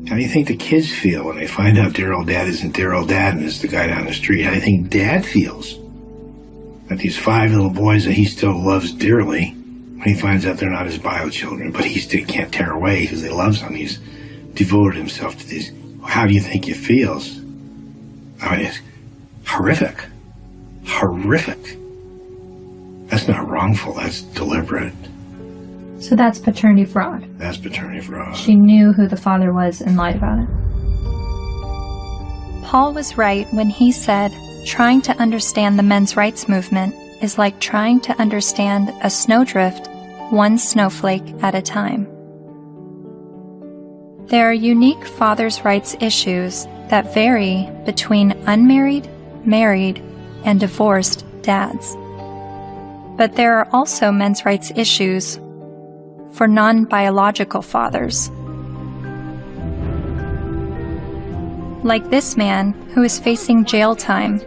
How do you think the kids feel when they find out dear old dad isn't dear old dad and is the guy down the street? How do you think dad feels? That these 5 little boys that he still loves dearly, when he finds out they're not his bio children, but he still can't tear away because he loves them. He's devoted himself to these. How do you think he feels? I mean, it's horrific. Horrific. That's not wrongful, that's deliberate. So that's paternity fraud. That's paternity fraud. She knew who the father was and lied about it. Paul was right when he said, trying to understand the men's rights movement is like trying to understand a snowdrift, one snowflake at a time. There are unique fathers' rights issues that vary between unmarried, married, and divorced dads. But there are also men's rights issues for non-biological fathers. Like this man who is facing jail time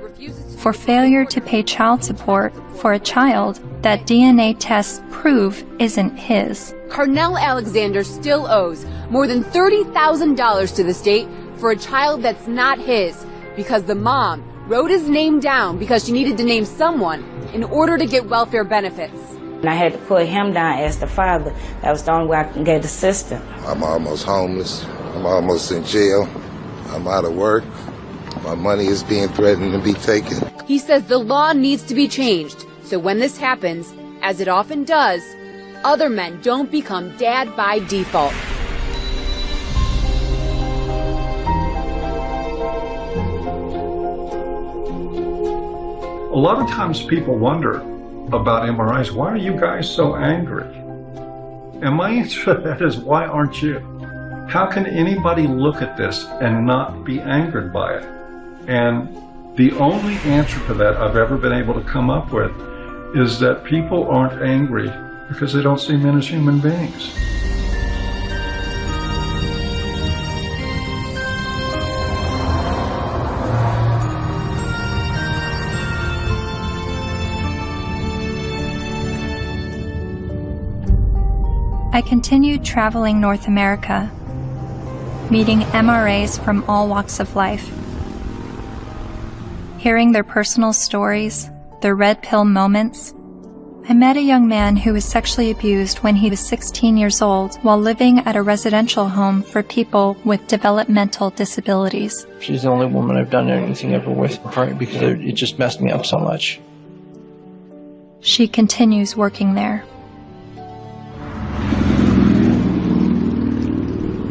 for failure to pay child support for a child that DNA tests prove isn't his. Carnell Alexander still owes more than $30,000 to the state for a child that's not his because the mom wrote his name down because she needed to name someone in order to get welfare benefits. And I had to put him down as the father. That was the only way I can get assistance. I'm almost homeless. I'm almost in jail. I'm out of work. My money is being threatened to be taken. He says the law needs to be changed, so when this happens, as it often does, other men don't become dad by default. A lot of times people wonder about MRIs, why are you guys so angry? And my answer to that is, why aren't you? How can anybody look at this and not be angered by it? And the only answer to that I've ever been able to come up with is that people aren't angry because they don't see men as human beings. I continued traveling North America, meeting MRAs from all walks of life, hearing their personal stories, their red pill moments. I met a young man who was sexually abused when he was 16 years old while living at a residential home for people with developmental disabilities. She's the only woman I've done anything ever with, partly because it just messed me up so much. She continues working there.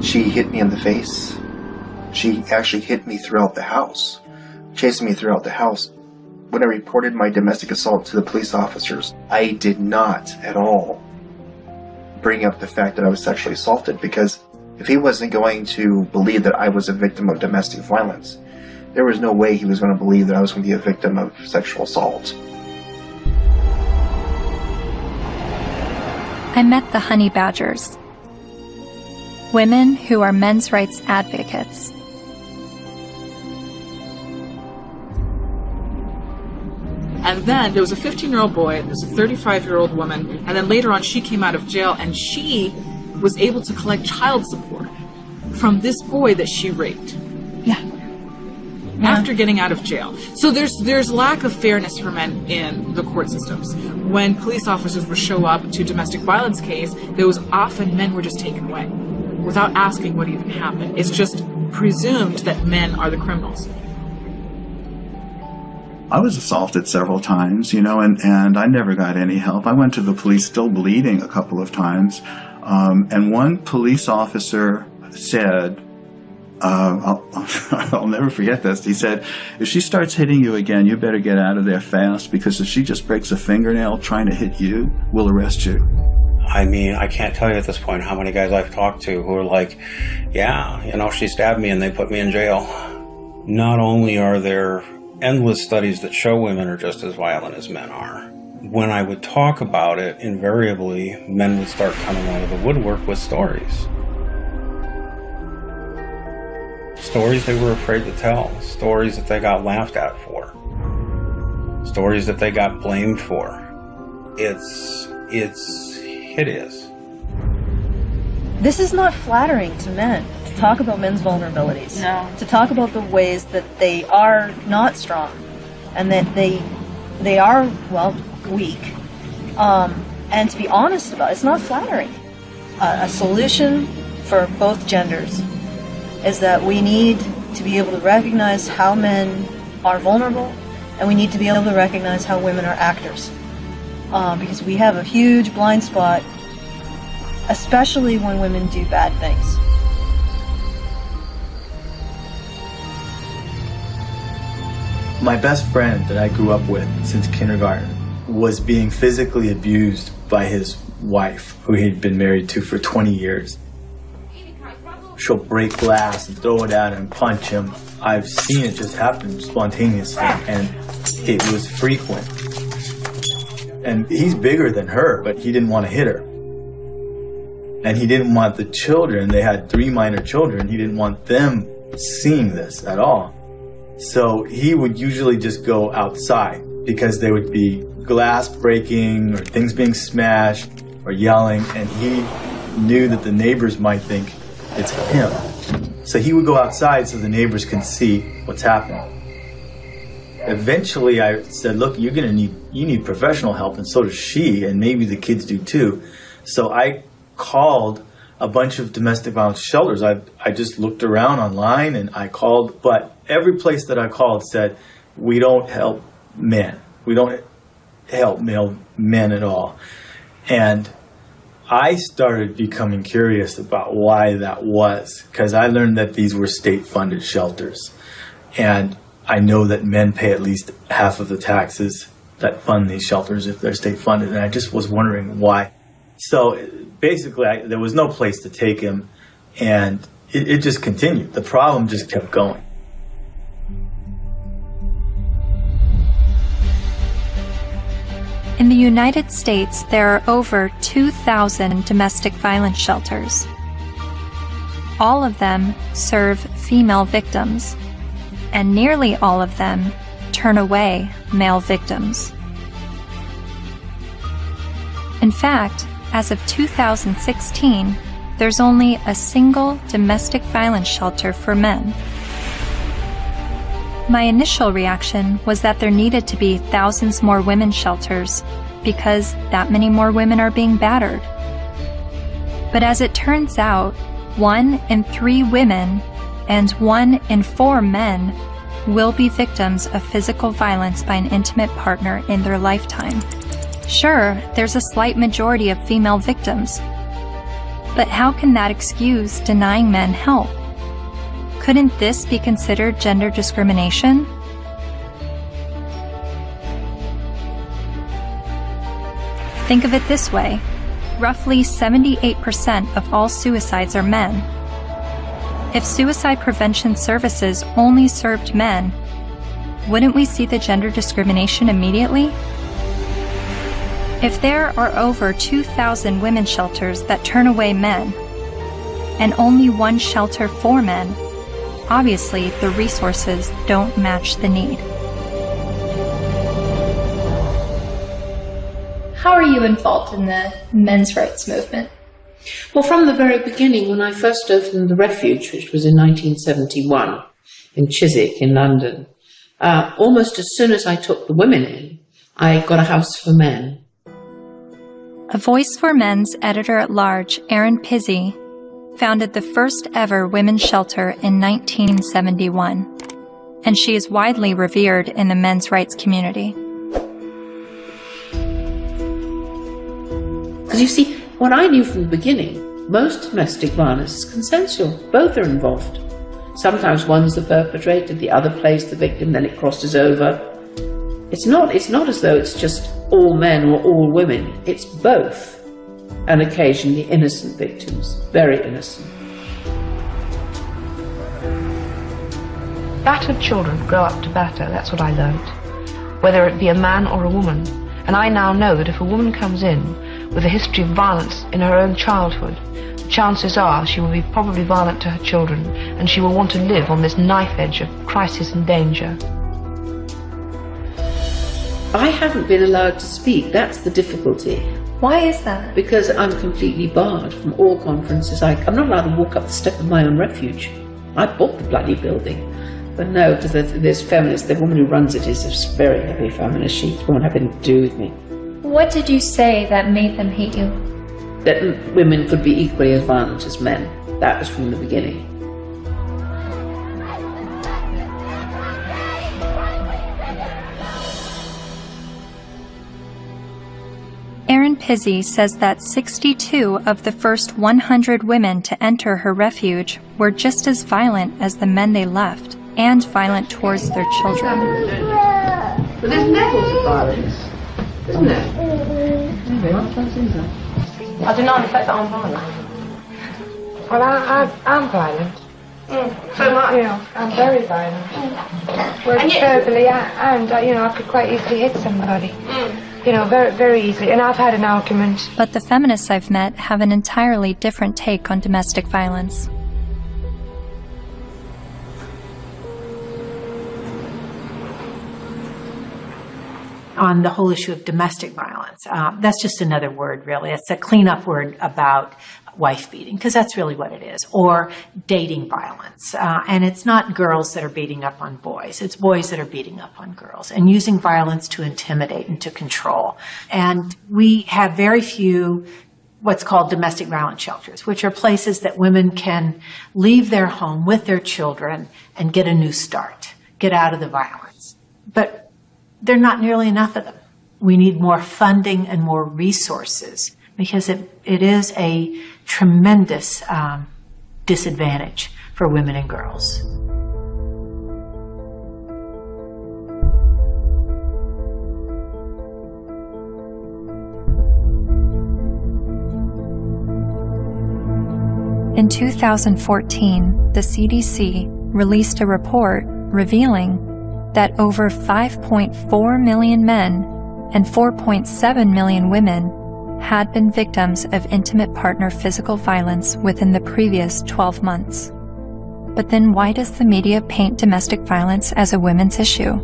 She hit me in the face. She actually hit me throughout the house, chasing me throughout the house. When I reported my domestic assault to the police officers, I did not at all bring up the fact that I was sexually assaulted, because if he wasn't going to believe that I was a victim of domestic violence, there was no way he was going to believe that I was going to be a victim of sexual assault. I met the honey badgers, women who are men's rights advocates. And then there was a 15-year-old boy, there was a 35-year-old woman, and then later on she came out of jail and she was able to collect child support from this boy that she raped. After getting out of jail. So there's lack of fairness for men in the court systems. When police officers would show up to a domestic violence case, there was often men were just taken away without asking what even happened. It's just presumed that men are the criminals. I was assaulted several times, you know, and I never got any help. I went to the police still bleeding a couple of times. And one police officer said, I'll never forget this. He said, if she starts hitting you again, you better get out of there fast, because if she just breaks a fingernail trying to hit you, we'll arrest you. I mean, I can't tell you at this point how many guys I've talked to who are like, yeah, you know, she stabbed me and they put me in jail. Not only are there endless studies that show women are just as violent as men are, when I would talk about it, invariably men would start coming out of the woodwork with stories. Stories they were afraid to tell, stories that they got laughed at for, stories that they got blamed for. It's hideous. This is not flattering to men, to talk about men's vulnerabilities. No. To talk about the ways that they are not strong and that they are, well, weak. And to be honest about it, it's not flattering. A solution for both genders is that we need to be able to recognize how men are vulnerable, and we need to be able to recognize how women are actors. Because we have a huge blind spot, especially when women do bad things. My best friend that I grew up with since kindergarten was being physically abused by his wife, who he'd been married to for 20 years. She'll break glass and throw it at him, punch him. I've seen it just happen spontaneously, and it was frequent. And he's bigger than her, but he didn't want to hit her. And he didn't want the children, they had 3 minor children, he didn't want them seeing this at all. So he would usually just go outside, because there would be glass breaking or things being smashed or yelling, and he knew that the neighbors might think it's him. So he would go outside so the neighbors can see what's happening. Eventually I said, look, you need professional help, and so does she, and maybe the kids do too. So I called a bunch of domestic violence shelters. I just looked around online and I called, but every place that I called said, we don't help men. We don't help male men at all. And I started becoming curious about why that was, because I learned that these were state-funded shelters. And I know that men pay at least half of the taxes that fund these shelters if they're state-funded, and I just was wondering why. So basically, there was no place to take him, and it just continued. The problem just kept going. In the United States, there are over 2,000 domestic violence shelters. All of them serve female victims, and nearly all of them turn away male victims. In fact, as of 2016, there's only a single domestic violence shelter for men. My initial reaction was that there needed to be thousands more women's shelters because that many more women are being battered. But as it turns out, 1 in 3 women and 1 in 4 men will be victims of physical violence by an intimate partner in their lifetime. Sure, there's a slight majority of female victims, but how can that excuse denying men help? Couldn't this be considered gender discrimination? Think of it this way. Roughly 78% of all suicides are men. If suicide prevention services only served men, wouldn't we see the gender discrimination immediately? If there are over 2,000 women's shelters that turn away men, and only 1 shelter for men, obviously the resources don't match the need. How are you involved in the men's rights movement? Well, from the very beginning, when I first opened the Refuge, which was in 1971 in Chiswick in London, almost as soon as I took the women in, I got a house for men. A Voice for Men's editor-at-large, Aaron Pizzey, founded the first ever women's shelter in 1971. and she is widely revered in the men's rights community. Because you see, what I knew from the beginning, most domestic violence is consensual. Both are involved. Sometimes one's the perpetrator, the other plays the victim, then it crosses over. It's not as though it's just all men or all women. It's both, and occasionally innocent victims, very innocent. Battered children grow up to batter, that's what I learnt, whether it be a man or a woman. And I now know that if a woman comes in with a history of violence in her own childhood, the chances are she will be probably violent to her children, and she will want to live on this knife edge of crisis and danger. I haven't been allowed to speak, that's the difficulty. Why is that? Because I'm completely barred from all conferences. I'm not allowed to walk up the step of my own refuge. I bought the bloody building. But no, because there's feminists, the woman who runs it is a very heavy feminist. She won't have anything to do with me. What did you say that made them hate you? That women could be equally as violent as men. That was from the beginning. Erin Pizzey says that 62 of the first 100 women to enter her refuge were just as violent as the men they left, and violent towards their children. But there's levels of violence, isn't there? I do not affect that I'm violent. Well, I'm violent. So am I. You know, I'm very violent. Well, verbally, and I could quite easily hit somebody. You know, very, very easily. And I've had an argument. But the feminists I've met have an entirely different take on domestic violence. On the whole issue of domestic violence, that's just another word, really. It's a cleanup word about wife beating, because that's really what it is, or dating violence. And it's not girls that are beating up on boys. It's boys that are beating up on girls and using violence to intimidate and to control. And we have very few what's called domestic violence shelters, which are places that women can leave their home with their children and get a new start, get out of the violence. But there are not nearly enough of them. We need more funding and more resources, because it is a tremendous disadvantage for women and girls. In 2014, the CDC released a report revealing that over 5.4 million men and 4.7 million women had been victims of intimate partner physical violence within the previous 12 months. But then why does the media paint domestic violence as a women's issue?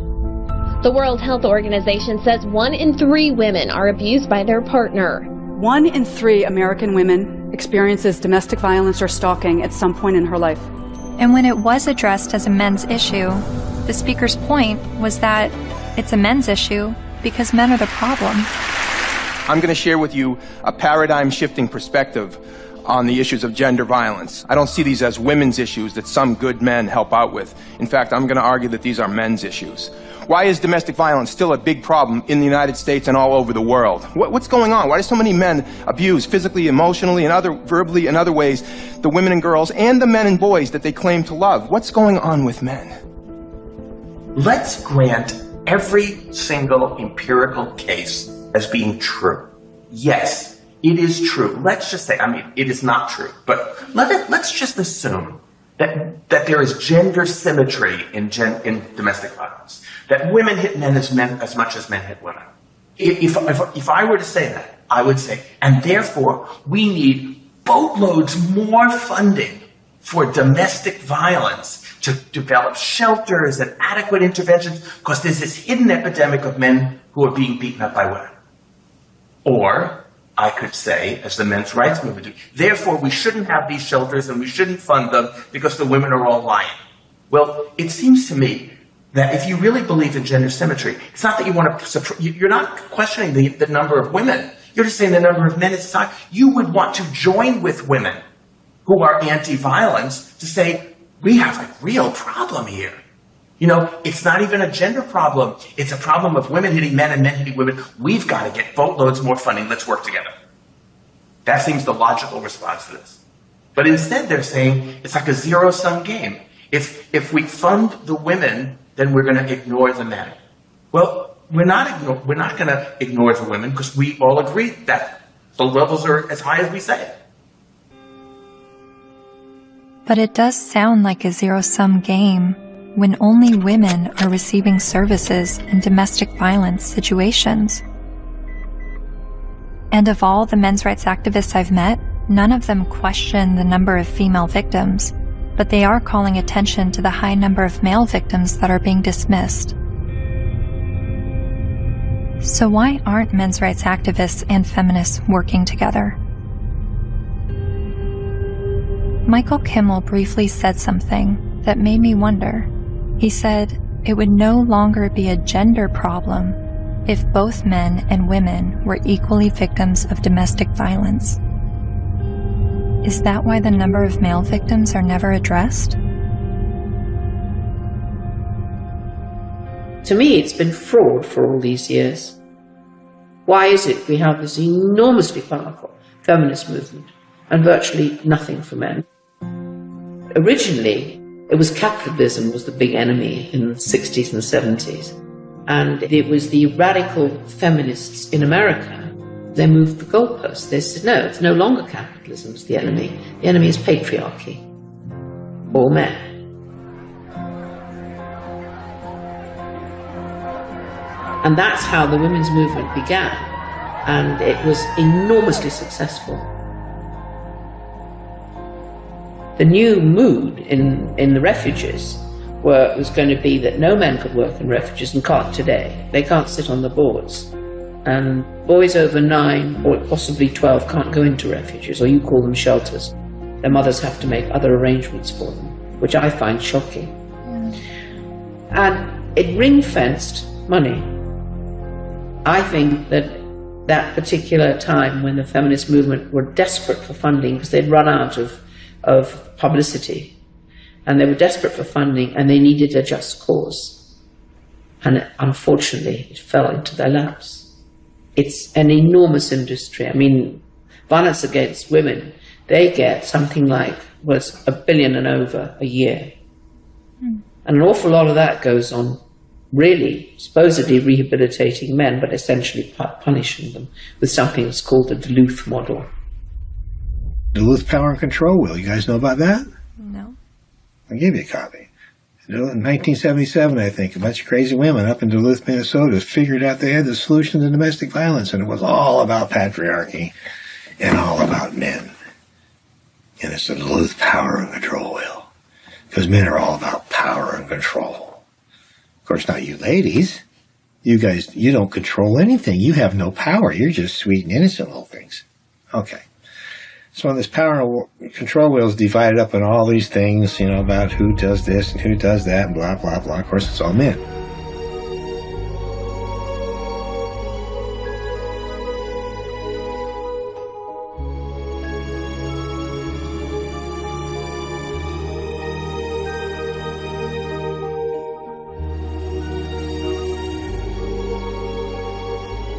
The World Health Organization says 1 in 3 women are abused by their partner. 1 in 3 American women experiences domestic violence or stalking at some point in her life. And when it was addressed as a men's issue, the speaker's point was that it's a men's issue because men are the problem. I'm going to share with you a paradigm-shifting perspective on the issues of gender violence. I don't see these as women's issues that some good men help out with. In fact, I'm going to argue that these are men's issues. Why is domestic violence still a big problem in the United States and all over the world? What's going on? Why do so many men abuse physically, emotionally, and verbally and other ways the women and girls and the men and boys that they claim to love? What's going on with men? Let's grant every single empirical case as being true. Yes, it is true. Let's just say, it is not true, but let's just assume that there is gender symmetry in domestic violence. That women hit men as much as men hit women. If I were to say that, I would say, and therefore we need boatloads more funding for domestic violence to develop shelters and adequate interventions, because there's this hidden epidemic of men who are being beaten up by women. Or I could say, as the men's rights movement do, therefore we shouldn't have these shelters and we shouldn't fund them because the women are all lying. Well, it seems to me that if you really believe in gender symmetry, it's not that you want to, you're not questioning the number of women. You're just saying the number of men is high. You would want to join with women who are anti-violence to say, we have a real problem here. You know, it's not even a gender problem. It's a problem of women hitting men and men hitting women. We've got to get boatloads more funding. Let's work together. That seems the logical response to this. But instead they're saying it's like a zero-sum game. If we fund the women, then we're going to ignore the men. Well, we're not going to ignore the women because we all agree that the levels are as high as we say. But it does sound like a zero-sum game when only women are receiving services in domestic violence situations. And of all the men's rights activists I've met, none of them question the number of female victims, but they are calling attention to the high number of male victims that are being dismissed. So why aren't men's rights activists and feminists working together? Michael Kimmel briefly said something that made me wonder. He said it would no longer be a gender problem if both men and women were equally victims of domestic violence. Is that why the number of male victims are never addressed? To me, it's been fraud for all these years. Why is it we have this enormously powerful feminist movement and virtually nothing for men? Originally, it was capitalism was the big enemy in the 60s and 70s. And it was the radical feminists in America. They moved the goalposts. They said, no, it's no longer capitalism is the enemy. The enemy is patriarchy. All men. And that's how the women's movement began. And it was enormously successful. The new mood in the refuges was going to be that no men could work in refuges and can't today. They can't sit on the boards. And boys over 9 or possibly 12 can't go into refuges, or you call them shelters. Their mothers have to make other arrangements for them, which I find shocking. And it ring-fenced money. I think that particular time when the feminist movement were desperate for funding because they'd run out of publicity, and they were desperate for funding, and they needed a just cause. And unfortunately, it fell into their laps. It's an enormous industry. I mean, violence against women, they get something like, well, it's $1 billion and over a year. And an awful lot of that goes on really supposedly rehabilitating men, but essentially punishing them with something that's called the Duluth model. Duluth Power and Control Wheel. You guys know about that? No. I'll give you a copy. In 1977, I think, a bunch of crazy women up in Duluth, Minnesota figured out they had the solution to domestic violence, and it was all about patriarchy and all about men. And it's the Duluth Power and Control Wheel. Because men are all about power and control. Of course, not you ladies. You guys, you don't control anything. You have no power. You're just sweet and innocent little things. Okay. So when this power and control wheel is divided up in all these things, you know, about who does this and who does that and blah, blah, blah. Of course, it's all men.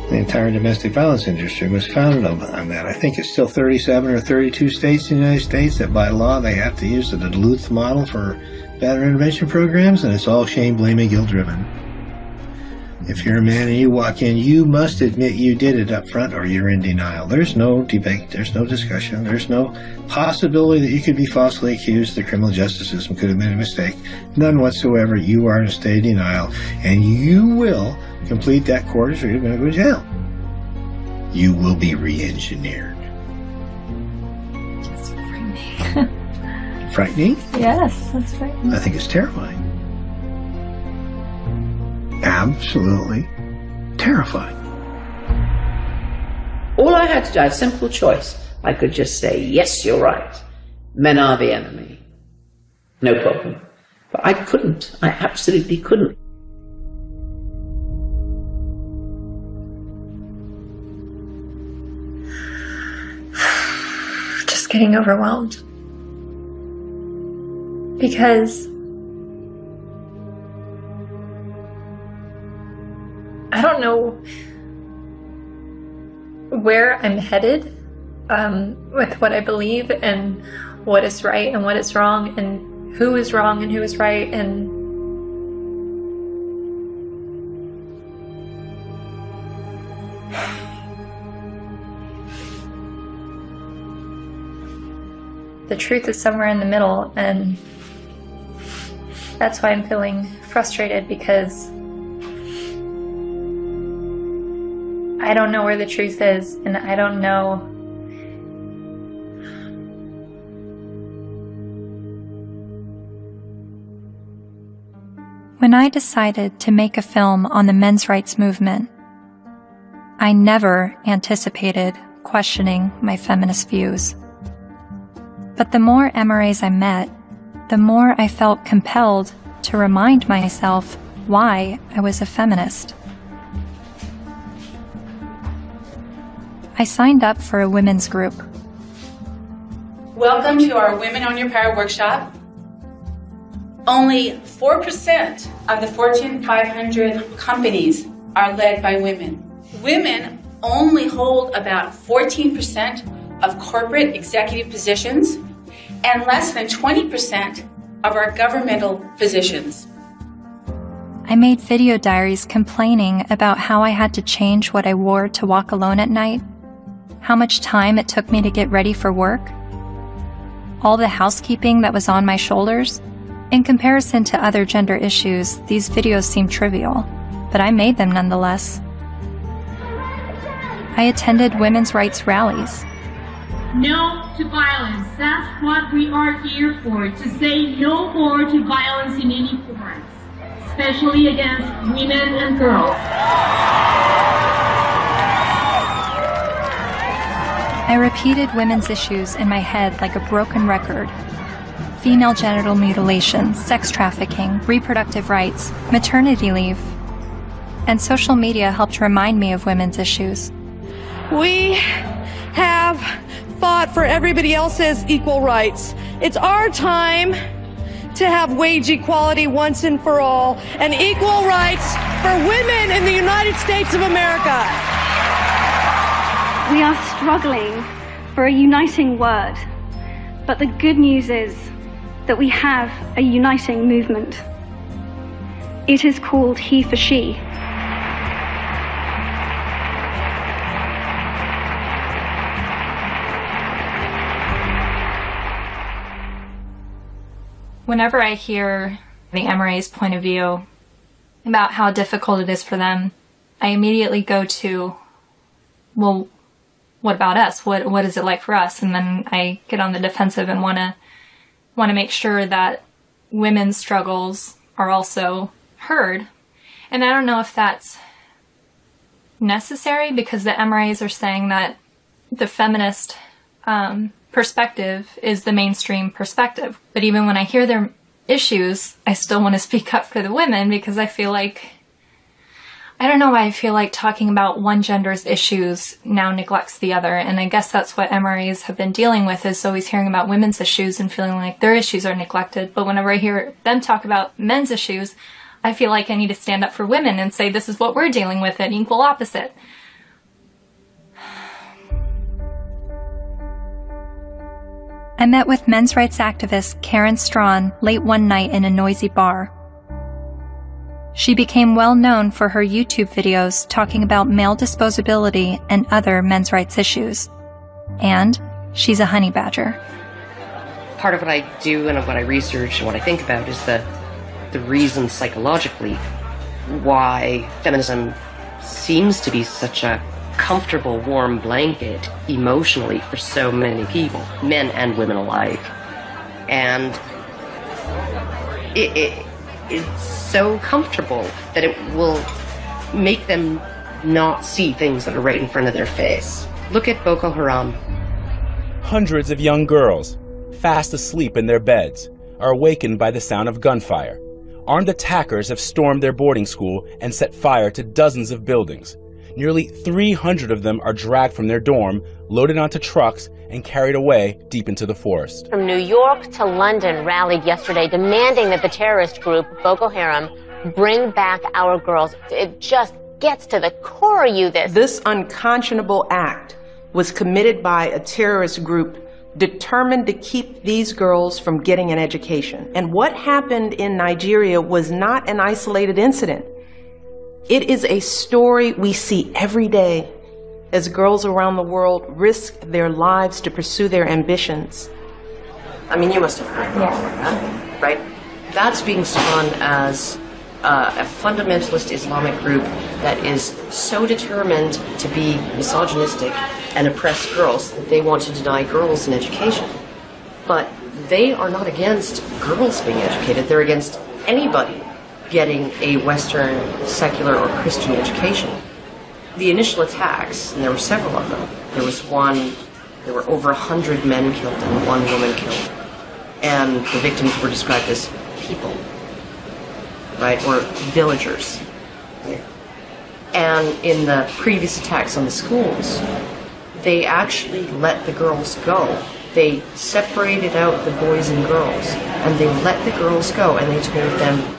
The entire domestic violence industry was founded on that. I think it's still 37 or 32 states in the United States that by law they have to use the Duluth model for battery intervention programs, and it's all shame, blame, and guilt driven. If you're a man and you walk in, you must admit you did it up front or you're in denial. There's no debate, there's no discussion, there's no possibility that you could be falsely accused. The criminal justice system could have made a mistake. None whatsoever. You are in a state of denial, and you will complete that course or you're going to go to jail. You will be re-engineered. That's frightening. Frightening? Yes, that's frightening. I think it's terrifying. Absolutely terrifying. All I had to do, I had a simple choice. I could just say, yes, you're right. Men are the enemy. No problem. But I couldn't. I absolutely couldn't. Just getting overwhelmed. Because don't know where I'm headed with what I believe and what is right and what is wrong and who is wrong and who is right. And the truth is somewhere in the middle, and that's why I'm feeling frustrated, because I don't know where the truth is, and I don't know When I decided to make a film on the men's rights movement, I never anticipated questioning my feminist views. But the more MRAs I met, the more I felt compelled to remind myself why I was a feminist. I signed up for a women's group. Welcome to our Women on Your Power workshop. Only 4% of the Fortune 500 companies are led by women. Women only hold about 14% of corporate executive positions and less than 20% of our governmental positions. I made video diaries complaining about how I had to change what I wore to walk alone at night, how much time it took me to get ready for work, all the housekeeping that was on my shoulders. In comparison to other gender issues, these videos seem trivial, but I made them nonetheless. I attended women's rights rallies. No to violence. That's what we are here for, to say no more to violence in any forms, especially against women and girls. I repeated women's issues in my head like a broken record. Female genital mutilation, sex trafficking, reproductive rights, maternity leave. And social media helped remind me of women's issues. We have fought for everybody else's equal rights. It's our time to have wage equality once and for all, and equal rights for women in the United States of America. We are struggling for a uniting word, but the good news is that we have a uniting movement. It is called He for She. Whenever I hear the MRA's point of view about how difficult it is for them, I immediately go to, well, what about us? What is it like for us? And then I get on the defensive and want to make sure that women's struggles are also heard. And I don't know if that's necessary, because the MRAs are saying that the feminist perspective is the mainstream perspective. But even when I hear their issues, I still want to speak up for the women, because I feel like, I don't know why I feel like talking about one gender's issues now neglects the other. And I guess that's what MRAs have been dealing with, is always hearing about women's issues and feeling like their issues are neglected. But whenever I hear them talk about men's issues, I feel like I need to stand up for women and say, this is what we're dealing with, an equal opposite. I met with men's rights activist Karen Strawn late one night in a noisy bar. She became well known for her YouTube videos talking about male disposability and other men's rights issues. And she's a honey badger. Part of what I do and what I research and what I think about is the reason psychologically why feminism seems to be such a comfortable, warm blanket emotionally for so many people, men and women alike. And it's so comfortable that it will make them not see things that are right in front of their face. Look at Boko Haram. Hundreds of young girls, fast asleep in their beds, are awakened by the sound of gunfire. Armed attackers have stormed their boarding school and set fire to dozens of buildings. Nearly 300 of them are dragged from their dorm, loaded onto trucks, and carried away deep into the forest. From New York to London rallied yesterday demanding that the terrorist group Boko Haram bring back our girls. It just gets to the core of you. This unconscionable act was committed by a terrorist group determined to keep these girls from getting an education. And what happened in Nigeria was not an isolated incident. It is a story we see every day as girls around the world risk their lives to pursue their ambitions. I mean, you must have heard about that, right? That's being spun as a fundamentalist Islamic group that is so determined to be misogynistic and oppress girls that they want to deny girls an education. But they are not against girls being educated. They're against anybody getting a Western secular or Christian education. The initial attacks, and there were several of them, there were over 100 men killed and 1 woman killed. And the victims were described as people, right, or villagers. And in the previous attacks on the schools, they actually let the girls go. They separated out the boys and girls, and they let the girls go, and they told them,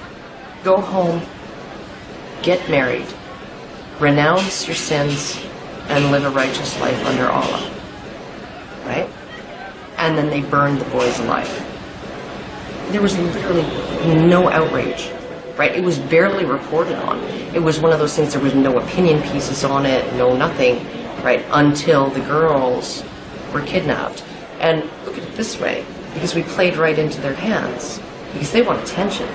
go home, get married, renounce your sins, and live a righteous life under Allah. Right? And then they burned the boys alive. There was literally no outrage. Right? It was barely reported on. It was one of those things, there was no opinion pieces on it, no nothing, right, until the girls were kidnapped. And look at it this way, because we played right into their hands, because they want attention,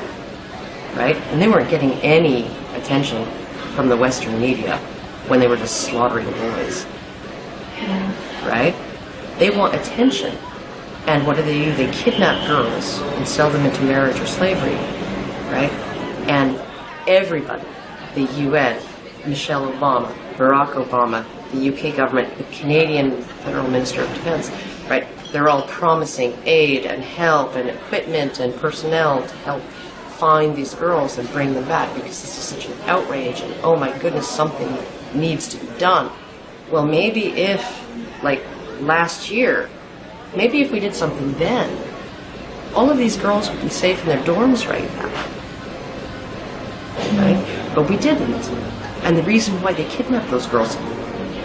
right? And they weren't getting any attention from the Western media when they were just slaughtering the boys, right? They want attention. And what do? They kidnap girls and sell them into marriage or slavery, right? And everybody, the UN, Michelle Obama, Barack Obama, the UK government, the Canadian Federal Minister of Defense, right? They're all promising aid and help and equipment and personnel to help find these girls and bring them back, because this is such an outrage and oh my goodness, something needs to be done. Well, maybe if, like last year, maybe if we did something then, all of these girls would be safe in their dorms right now. Right? But we didn't. And the reason why they kidnapped those girls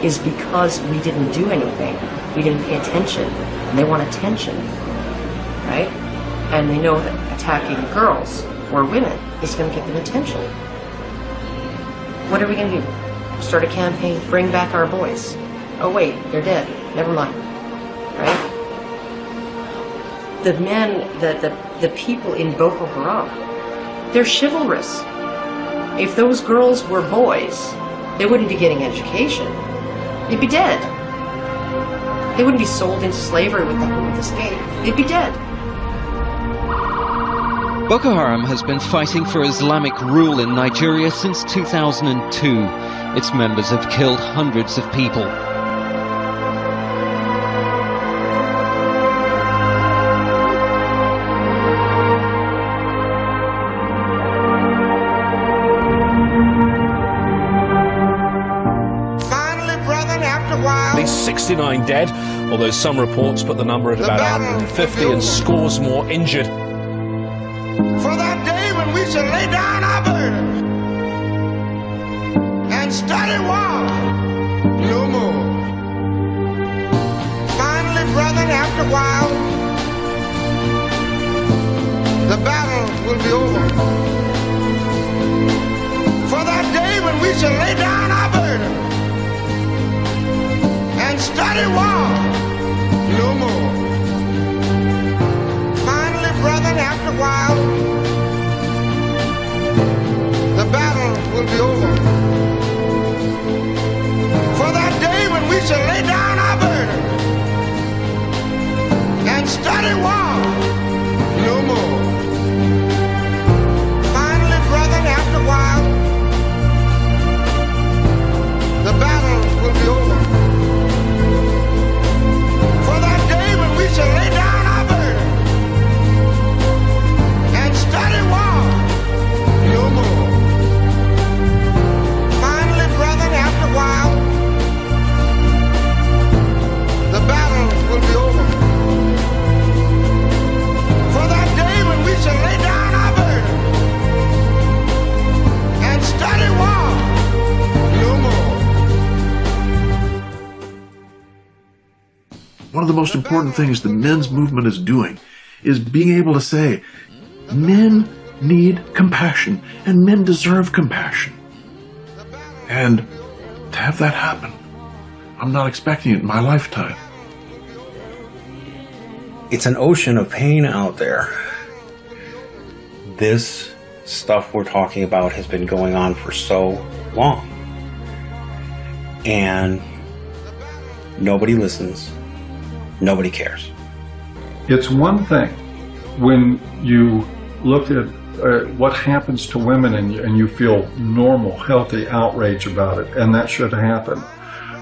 is because we didn't do anything. We didn't pay attention. And they want attention. Right? And they know that attacking girls or women is going to get them attention. What are we going to do? Start a campaign, bring back our boys. Oh wait, they're dead. Never mind. Right? The men, the people in Boko Haram, they're chivalrous. If those girls were boys, they wouldn't be getting education. They'd be dead. They wouldn't be sold into slavery with the hope of escape. They'd be dead. Boko Haram has been fighting for Islamic rule in Nigeria since 2002. Its members have killed hundreds of people. At least 69 dead, although some reports put the number at about 150 and scores more injured. For that day when we shall lay down our burden and study war no more. Finally, brethren, after a while, the battle will be over. For that day when we shall lay down our burden and study war no more. Finally, brethren, after a while, the battle will be over. For that day when we shall lay down our burden and study war no more. one of the most important things the men's movement is doing is being able to say, men need compassion, and men deserve compassion. And to have that happen, I'm not expecting it in my lifetime. It's an ocean of pain out there. This stuff we're talking about has been going on for so long. And nobody listens. Nobody cares. It's one thing when you look at what happens to women and you feel normal, healthy outrage about it, and that should happen.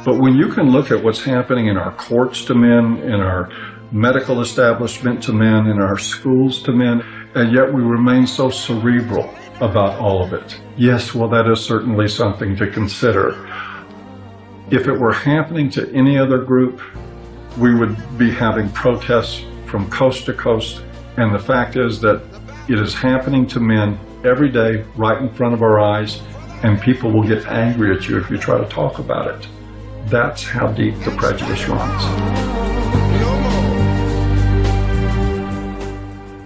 But when you can look at what's happening in our courts to men, in our medical establishment to men, in our schools to men, and yet we remain so cerebral about all of it. Yes, well, that is certainly something to consider. If it were happening to any other group, we would be having protests from coast to coast, and the fact is that it is happening to men every day right in front of our eyes, and people will get angry at you if you try to talk about it. That's how deep the prejudice runs.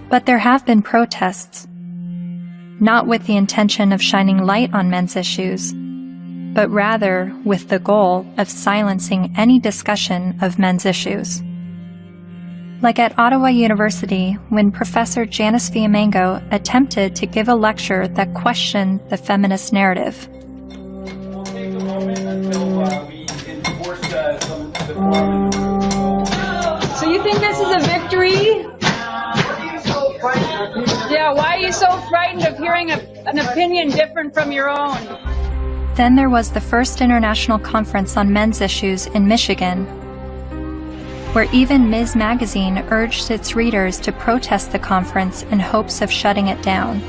But there have been protests, not with the intention of shining light on men's issues, but rather with the goal of silencing any discussion of men's issues. Like at Ottawa University, when Professor Janice Villamango attempted to give a lecture that questioned the feminist narrative. So you think this is a victory? Yeah, why are you so frightened of hearing an opinion different from your own? Then there was the first International Conference on Men's Issues in Michigan, where even Ms. Magazine urged its readers to protest the conference in hopes of shutting it down.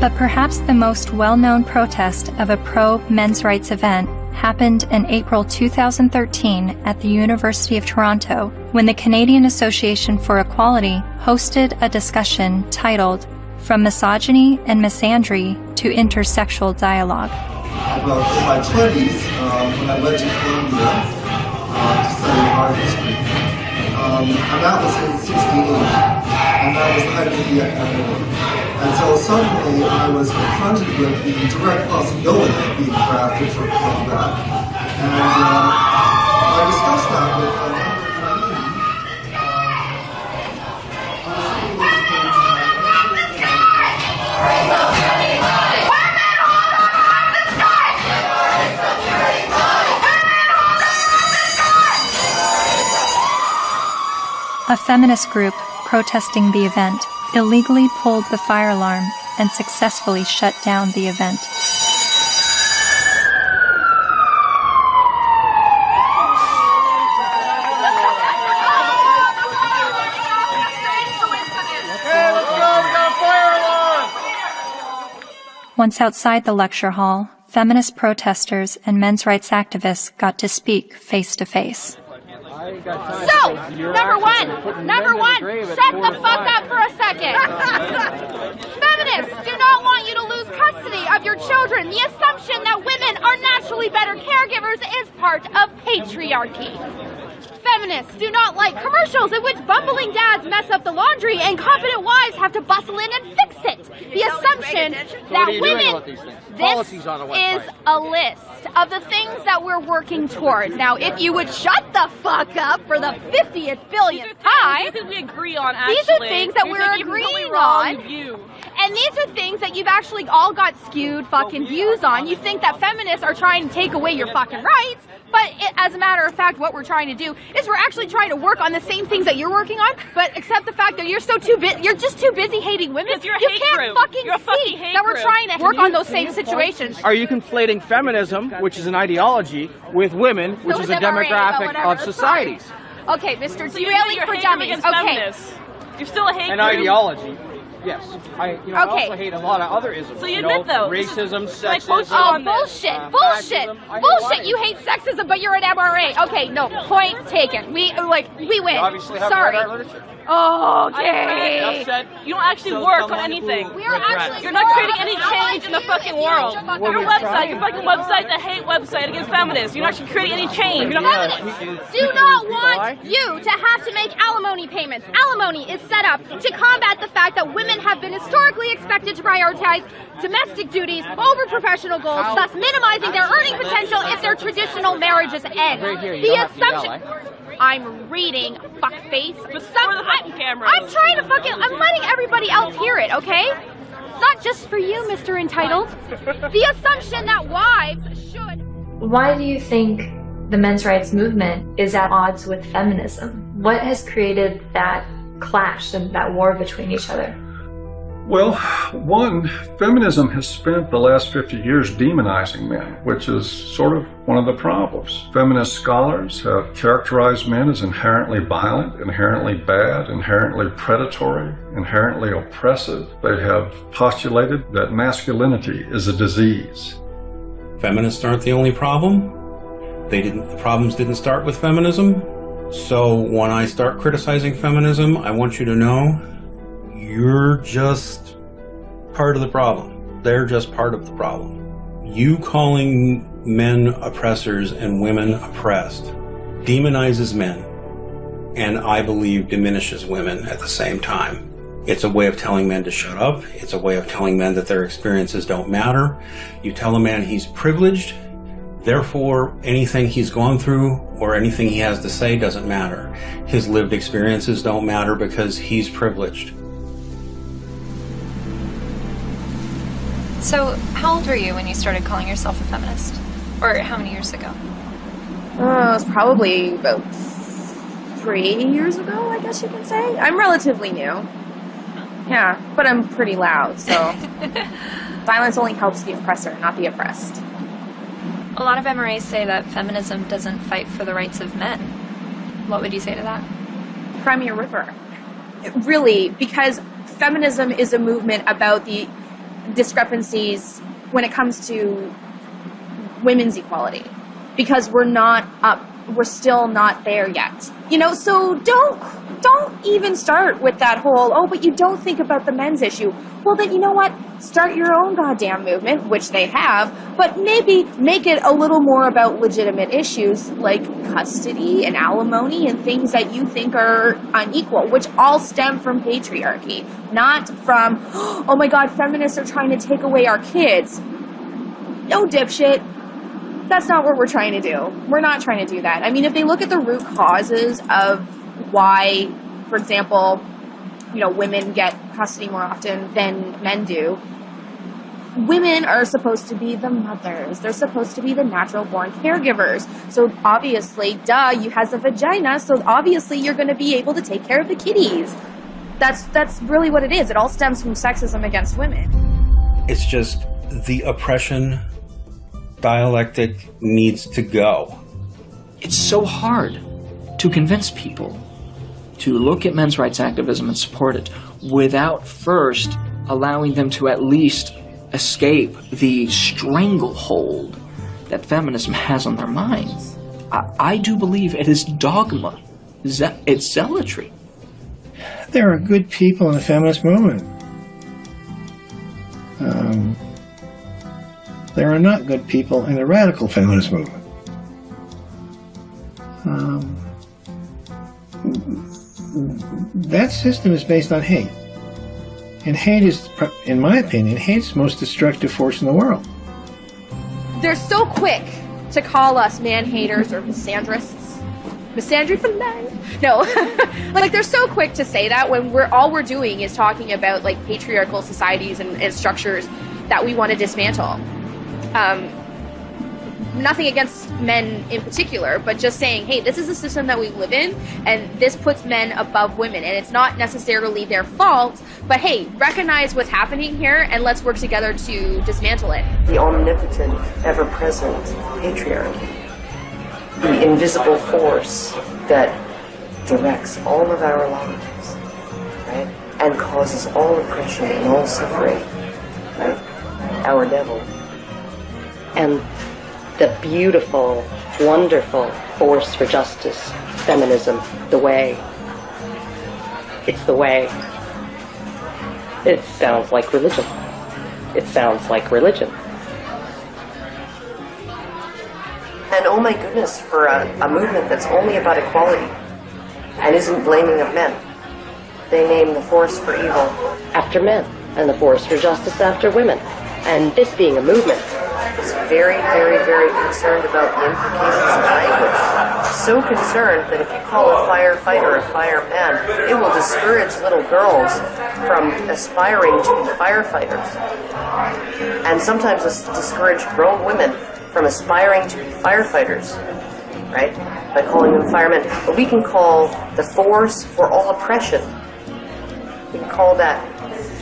But perhaps the most well-known protest of a pro-men's rights event happened in April 2013 at the University of Toronto, when the Canadian Association for Equality hosted a discussion titled From Misogyny and Misandry to Intersexual Dialogue. About in my 20s, when I went to Columbia to study art history, and that was in 68, and that was the height of the epidemic. And so suddenly I was confronted with the direct possibility of being drafted for that. And I discussed that with a member of my A feminist group protesting the event illegally pulled the fire alarm and successfully shut down the event. Once outside the lecture hall, feminist protesters and men's rights activists got to speak face to face. So, number one, shut the fuck up for a second. Feminists do not want you to lose custody of your children. The assumption that women are naturally better caregivers is part of patriarchy. Feminists do not like commercials in which bumbling dads mess up the laundry and competent wives have to bustle in and fix it. The assumption that women... This is a list of the things that we're working towards. Now, if you would shut the fuck up for the 50th billionth time, we agree on, actually. These are things that we're agreeing on. And these are things that you've actually all got skewed fucking views on. You think that feminists are trying to take away your fucking rights, but as a matter of fact, what we're trying to do is we're actually trying to work on the same things that you're working on, but accept the fact that you're just too busy hating women. You can't fucking see that we're trying to work on those same situations. Are you conflating feminism, which is an ideology, with women, which is a demographic of societies? Okay, Mr. Derailing for Dummies. Okay. You're still a hate An group. ideology. Yes. I also hate a lot of other isms. So you admit though, racism, sexism. Bullshit. Bullshit. You hate sexism, but you're an MRA. Okay, no, point taken. We win. Obviously have Sorry. read our literature. Okay. You don't actually work on anything. We are actually. You're not creating any change in the fucking world. Your fucking website, the hate website against feminists. You're not actually creating any change. Feminists do not want you to have to make alimony payments. Alimony is set up to combat the fact that women have been historically expected to prioritize domestic duties over professional goals, thus minimizing their earning potential if their traditional marriages end. The assumption. I'm reading, fuckface. I'm trying to I'm letting everybody else hear it, okay? It's not just for you, Mr. Entitled. The assumption that wives should. Why do you think the men's rights movement is at odds with feminism? What has created that clash and that war between each other? Well, one, feminism has spent the last 50 years demonizing men, which is sort of one of the problems. Feminist scholars have characterized men as inherently violent, inherently bad, inherently predatory, inherently oppressive. They have postulated that masculinity is a disease. Feminists aren't the only problem. The problems didn't start with feminism. So when I start criticizing feminism, I want you to know you're just part of the problem. They're just part of the problem. You calling men oppressors and women oppressed demonizes men, and I believe diminishes women at the same time. It's a way of telling men to shut up. It's a way of telling men that their experiences don't matter. You tell a man he's privileged, therefore anything he's gone through or anything he has to say doesn't matter. His lived experiences don't matter because he's privileged. So, how old were you when you started calling yourself a feminist? Or how many years ago? It was probably about 3 years ago, I guess you can say. I'm relatively new. Yeah, but I'm pretty loud, so silence only helps the oppressor, not the oppressed. A lot of MRAs say that feminism doesn't fight for the rights of men. What would you say to that? Cry me a river. Really, because feminism is a movement about the discrepancies when it comes to women's equality, because we're still not there yet. So don't even start with that whole, but you don't think about the men's issue. Well, then you know what? Start your own goddamn movement, which they have, but maybe make it a little more about legitimate issues like custody and alimony and things that you think are unequal, which all stem from patriarchy, not from, oh my god, feminists are trying to take away our kids. No, dipshit. That's not what we're trying to do. We're not trying to do that. I mean, if they look at the root causes of why, for example, women get custody more often than men do, women are supposed to be the mothers. They're supposed to be the natural-born caregivers. So obviously, you has a vagina, so obviously you're going to be able to take care of the kiddies. That's really what it is. It all stems from sexism against women. It's just the oppression dialectic needs to go. It's so hard to convince people to look at men's rights activism and support it without first allowing them to at least escape the stranglehold that feminism has on their minds. I do believe it is dogma. It's zealotry. There are good people in the feminist movement. There are not good people in the radical feminist movement. That system is based on hate. And hate is, in my opinion, hate's the most destructive force in the world. They're so quick to call us man-haters or misandrists. Misandry for men? No. They're so quick to say that when all we're doing is talking about, patriarchal societies and structures that we want to dismantle. Nothing against men in particular, but just saying, hey, this is a system that we live in, and this puts men above women, and it's not necessarily their fault, but hey, recognize what's happening here, and let's work together to dismantle it. The omnipotent, ever-present patriarchy. The invisible force that directs all of our lives, right? and causes all oppression and all suffering, right? Our devil. And the beautiful, wonderful force for justice, feminism, the way. It's the way. It sounds like religion. It sounds like religion. And oh my goodness, for a movement that's only about equality and isn't blaming of men. They name the force for evil after men and the force for justice after women. And this being a movement is very, very, very concerned about the implications of language. So concerned that if you call a firefighter a fireman, it will discourage little girls from aspiring to be firefighters. And sometimes discourage grown women from aspiring to be firefighters, right? By calling them firemen. But we can call the force for all oppression, we can call that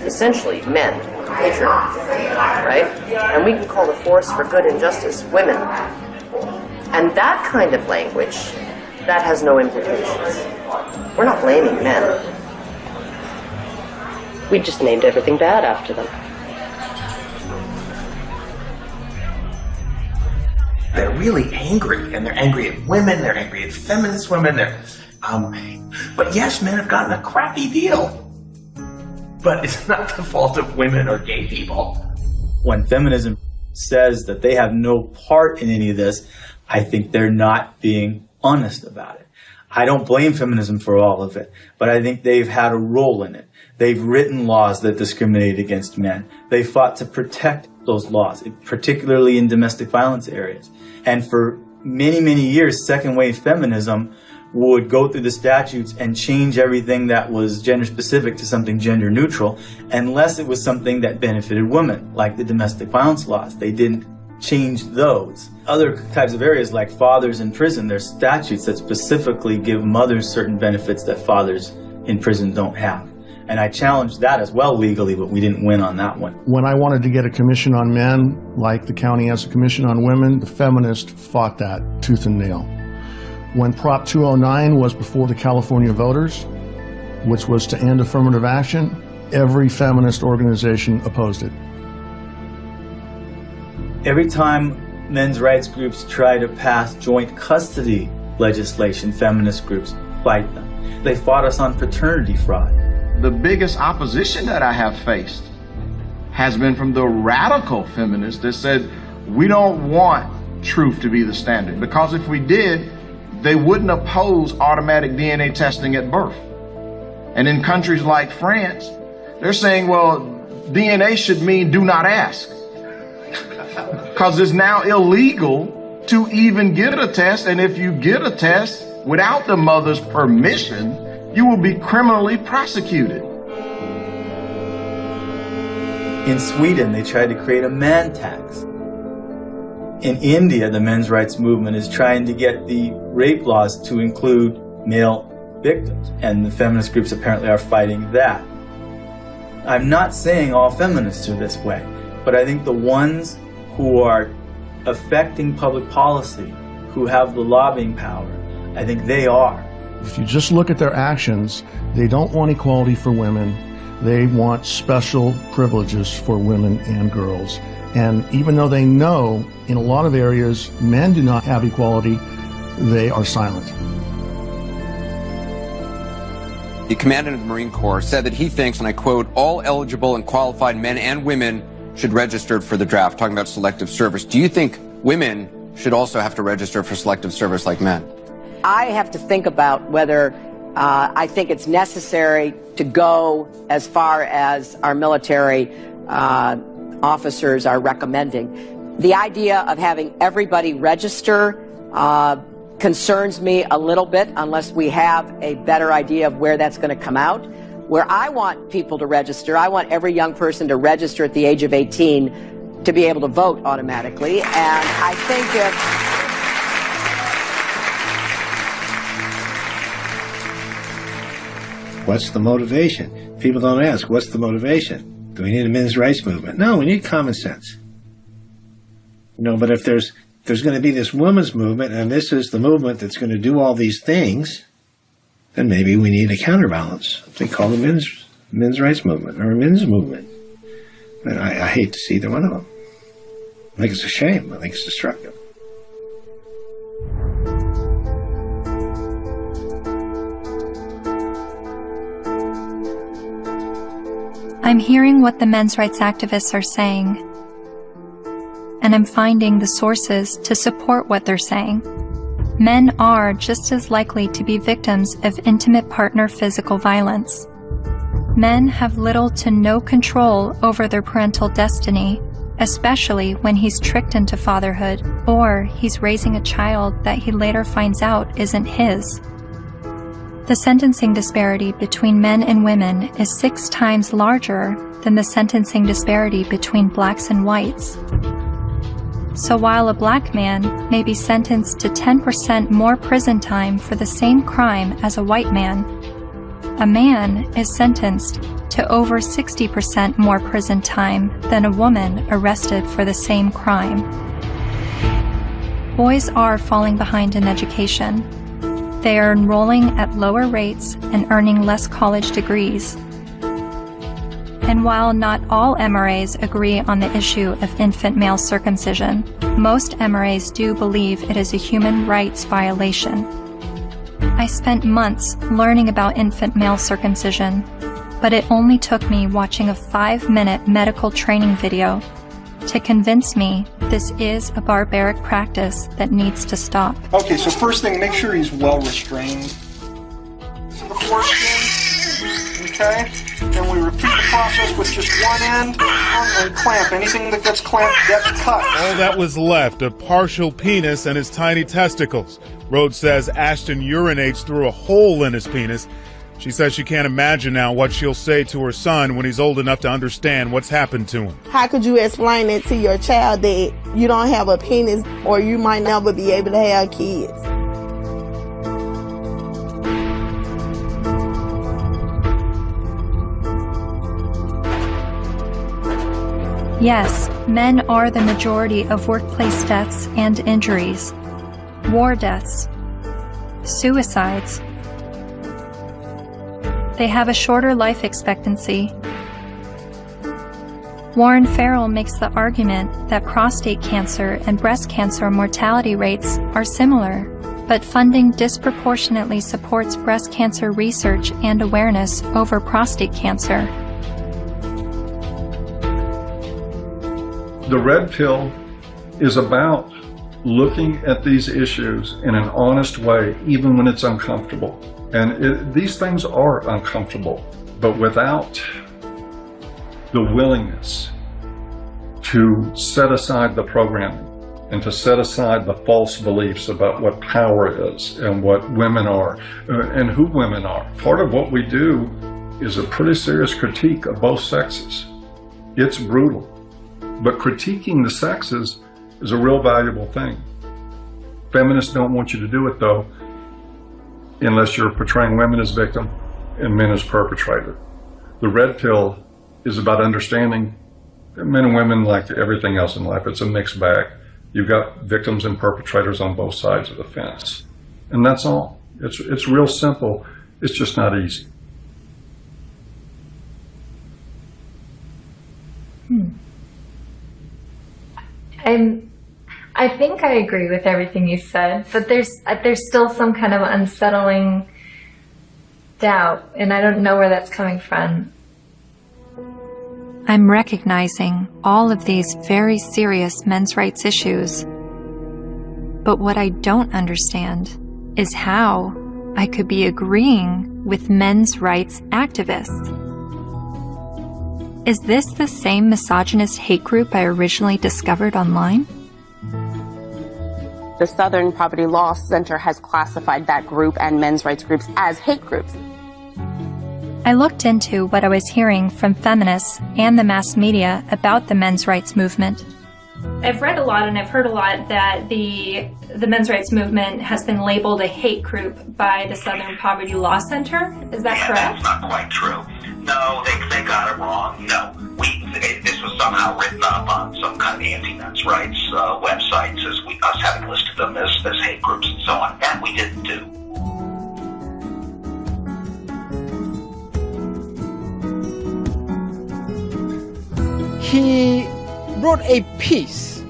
essentially men, patriarchy, right? And we can call the force for good and justice women. And that kind of language, that has no implications. We're not blaming men. We just named everything bad after them. They're really angry, and they're angry at women, they're angry at feminist women, but yes, men have gotten a crappy deal. But it's not the fault of women or gay people. When feminism says that they have no part in any of this, I think they're not being honest about it. I don't blame feminism for all of it, but I think they've had a role in it. They've written laws that discriminate against men. They fought to protect those laws, particularly in domestic violence areas. And for many, many years, second wave feminism would go through the statutes and change everything that was gender specific to something gender neutral, unless it was something that benefited women, like the domestic violence laws. They didn't change those. Other types of areas like fathers in prison, there's statutes that specifically give mothers certain benefits that fathers in prison don't have. And I challenged that as well legally, but we didn't win on that one. When I wanted to get a commission on men, like the county has a commission on women, the feminists fought that tooth and nail. When Prop 209 was before the California voters, which was to end affirmative action, every feminist organization opposed it. Every time men's rights groups try to pass joint custody legislation, feminist groups fight them. They fought us on paternity fraud. The biggest opposition that I have faced has been from the radical feminists that said, we don't want truth to be the standard, because if we did, they wouldn't oppose automatic DNA testing at birth. And in countries like France, they're saying, well, DNA should mean do not ask. Because it's now illegal to even get a test, and if you get a test without the mother's permission, you will be criminally prosecuted. In Sweden, they tried to create a man tax. In India, the men's rights movement is trying to get the rape laws to include male victims, and the feminist groups apparently are fighting that. I'm not saying all feminists are this way, but I think the ones who are affecting public policy, who have the lobbying power, I think they are. If you just look at their actions, they don't want equality for women. They want special privileges for women and girls. And even though they know in a lot of areas men do not have equality, they are silent. The commandant of the Marine Corps said that he thinks, and I quote, all eligible and qualified men and women should register for the draft, talking about selective service. Do you think women should also have to register for selective service like men? I have to think about whether I think it's necessary to go as far as our military officers are recommending. The idea of having everybody register concerns me a little bit unless we have a better idea of where that's going to come out. Where I want people to register, I want every young person to register at the age of 18 to be able to vote automatically. And I think What's the motivation? People don't ask, what's the motivation? Do we need a men's rights movement? No, we need common sense. But if there's going to be this women's movement, and this is the movement that's going to do all these things, then maybe we need a counterbalance. They call the men's men's rights movement or a men's movement. And I hate to see either one of them. I think it's a shame. I think it's destructive. I'm hearing what the men's rights activists are saying, and I'm finding the sources to support what they're saying. Men are just as likely to be victims of intimate partner physical violence. Men have little to no control over their parental destiny, especially when he's tricked into fatherhood or he's raising a child that he later finds out isn't his. The sentencing disparity between men and women is 6 times larger than the sentencing disparity between blacks and whites. So while a black man may be sentenced to 10% more prison time for the same crime as a white man, a man is sentenced to over 60% more prison time than a woman arrested for the same crime. Boys are falling behind in education. They are enrolling at lower rates and earning less college degrees. And while not all MRAs agree on the issue of infant male circumcision, most MRAs do believe it is a human rights violation. I spent months learning about infant male circumcision, but it only took me watching a 5-minute medical training video to convince me this is a barbaric practice that needs to stop. Okay, so first thing, make sure he's well restrained to the foreskin, okay? And we repeat the process with just one end and clamp. Anything that gets clamped gets cut. All that was left, a partial penis and his tiny testicles. Rhodes says Ashton urinates through a hole in his penis. She says she can't imagine now what she'll say to her son when he's old enough to understand what's happened to him. How could you explain it to your child that you don't have a penis or you might never be able to have kids? Yes, men are the majority of workplace deaths and injuries, war deaths, suicides. They have a shorter life expectancy. Warren Farrell makes the argument that prostate cancer and breast cancer mortality rates are similar, but funding disproportionately supports breast cancer research and awareness over prostate cancer. The red pill is about looking at these issues in an honest way, even when it's uncomfortable. And these things are uncomfortable, but without the willingness to set aside the programming and to set aside the false beliefs about what power is and what women are and who women are. Part of what we do is a pretty serious critique of both sexes. It's brutal, but critiquing the sexes is a real valuable thing. Feminists don't want you to do it, though, unless you're portraying women as victim and men as perpetrator. The red pill is about understanding that men and women, like everything else in life, it's a mixed bag. You've got victims and perpetrators on both sides of the fence. And that's all. It's real simple. It's just not easy. I think I agree with everything you said, but there's still some kind of unsettling doubt, and I don't know where that's coming from. I'm recognizing all of these very serious men's rights issues, but what I don't understand is how I could be agreeing with men's rights activists. Is this the same misogynist hate group I originally discovered online? The Southern Poverty Law Center has classified that group and men's rights groups as hate groups. I looked into what I was hearing from feminists and the mass media about the men's rights movement. I've read a lot and I've heard a lot that the men's rights movement has been labeled a hate group by the Southern Poverty Law Center. Is that correct? That's not quite true. No, they got it wrong. No, this was somehow written up on some kind of anti-men's rights websites as us having listed them as hate groups and so on. That we didn't do. he wrote a piece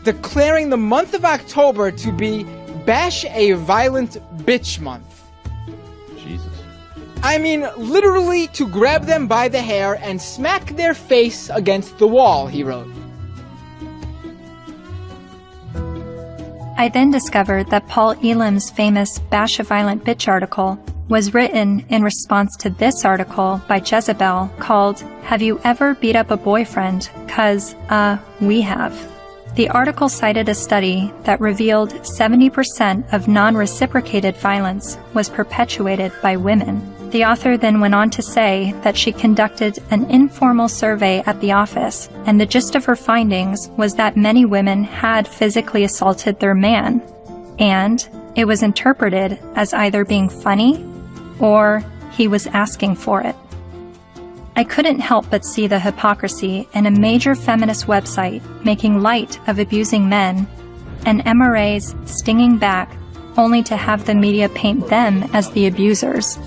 declaring the month of October to be Bash a Violent Bitch Month. Jesus. I mean, literally to grab them by the hair and smack their face against the wall, he wrote. I then discovered that Paul Elam's famous Bash a Violent Bitch article was written in response to this article by Jezebel called, "Have You Ever Beat Up a Boyfriend? 'Cause, we have." The article cited a study that revealed 70% of non-reciprocated violence was perpetuated by women. The author then went on to say that she conducted an informal survey at the office, and the gist of her findings was that many women had physically assaulted their man, and it was interpreted as either being funny or he was asking for it. I couldn't help but see the hypocrisy in a major feminist website making light of abusing men and MRAs stinging back only to have the media paint them as the abusers.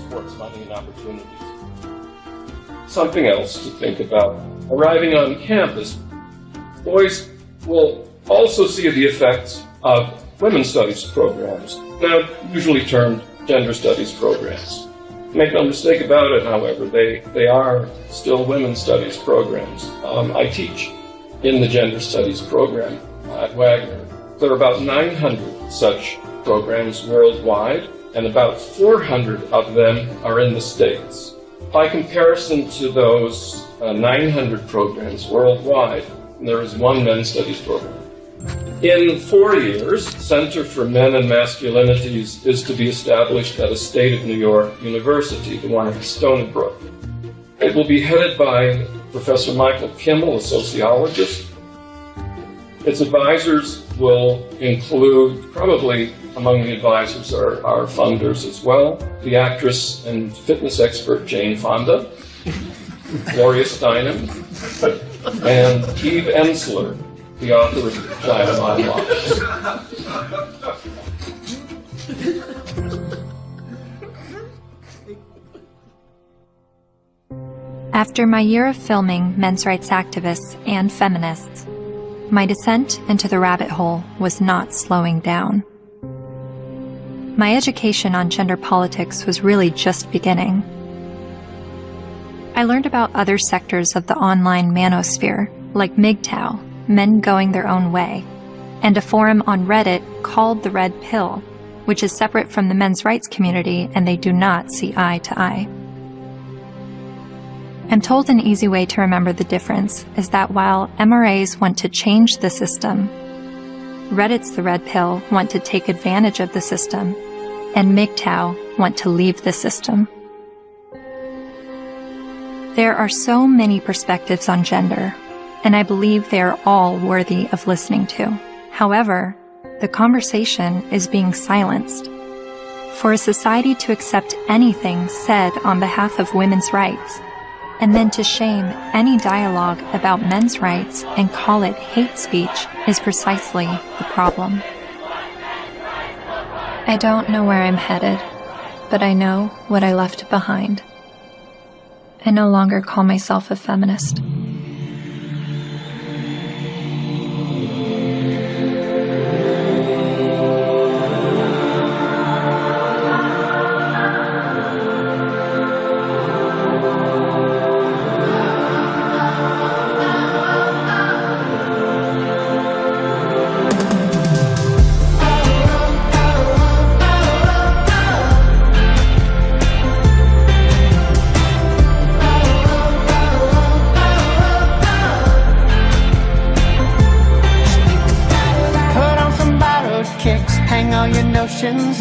Something else to think about. Arriving on campus, boys will also see the effects of women's studies programs, now usually termed gender studies programs. Make no mistake about it, however, they are still women's studies programs. I teach in the gender studies program at Wagner. There are about 900 such programs worldwide, and about 400 of them are in the States. By comparison to those 900 programs worldwide, there is one men's studies program. In 4 years, Center for Men and Masculinities is to be established at a state of New York university, the one at Stony Brook. It will be headed by Professor Michael Kimmel, a sociologist. Its advisors will include, probably among the advisors are funders as well, the actress and fitness expert Jane Fonda, Gloria Steinem, and Eve Ensler, the author of Vagina Monologues. After my year of filming men's rights activists and feminists, my descent into the rabbit hole was not slowing down. My education on gender politics was really just beginning. I learned about other sectors of the online manosphere, like MGTOW, Men Going Their Own Way, and a forum on Reddit called The Red Pill, which is separate from the men's rights community and they do not see eye to eye. I'm told an easy way to remember the difference is that while MRAs want to change the system, Reddit's The Red Pill want to take advantage of the system, and MGTOW want to leave the system. There are so many perspectives on gender, and I believe they are all worthy of listening to. However, the conversation is being silenced. For a society to accept anything said on behalf of women's rights, and then to shame any dialogue about men's rights and call it hate speech is precisely the problem. I don't know where I'm headed, but I know what I left behind. I no longer call myself a feminist.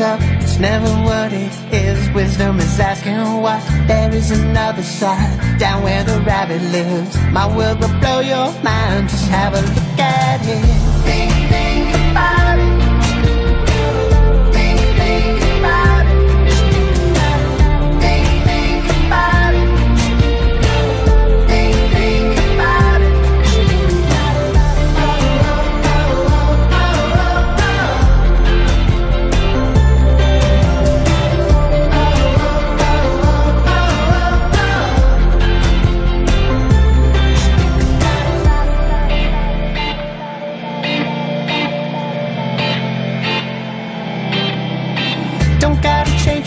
Up. It's never what it is. Wisdom is asking what. There is another side, down where the rabbit lives. My world will blow your mind. Just have a look at it. Think about it. Think about it. Think about it. Think about it.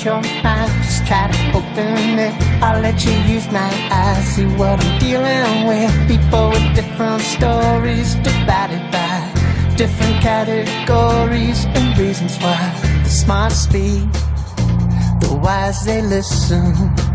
your mind, just try to open it. I'll let you use my eyes, see what I'm dealing with. People with different stories, divided by different categories and reasons why. The smart speak, the wise they listen.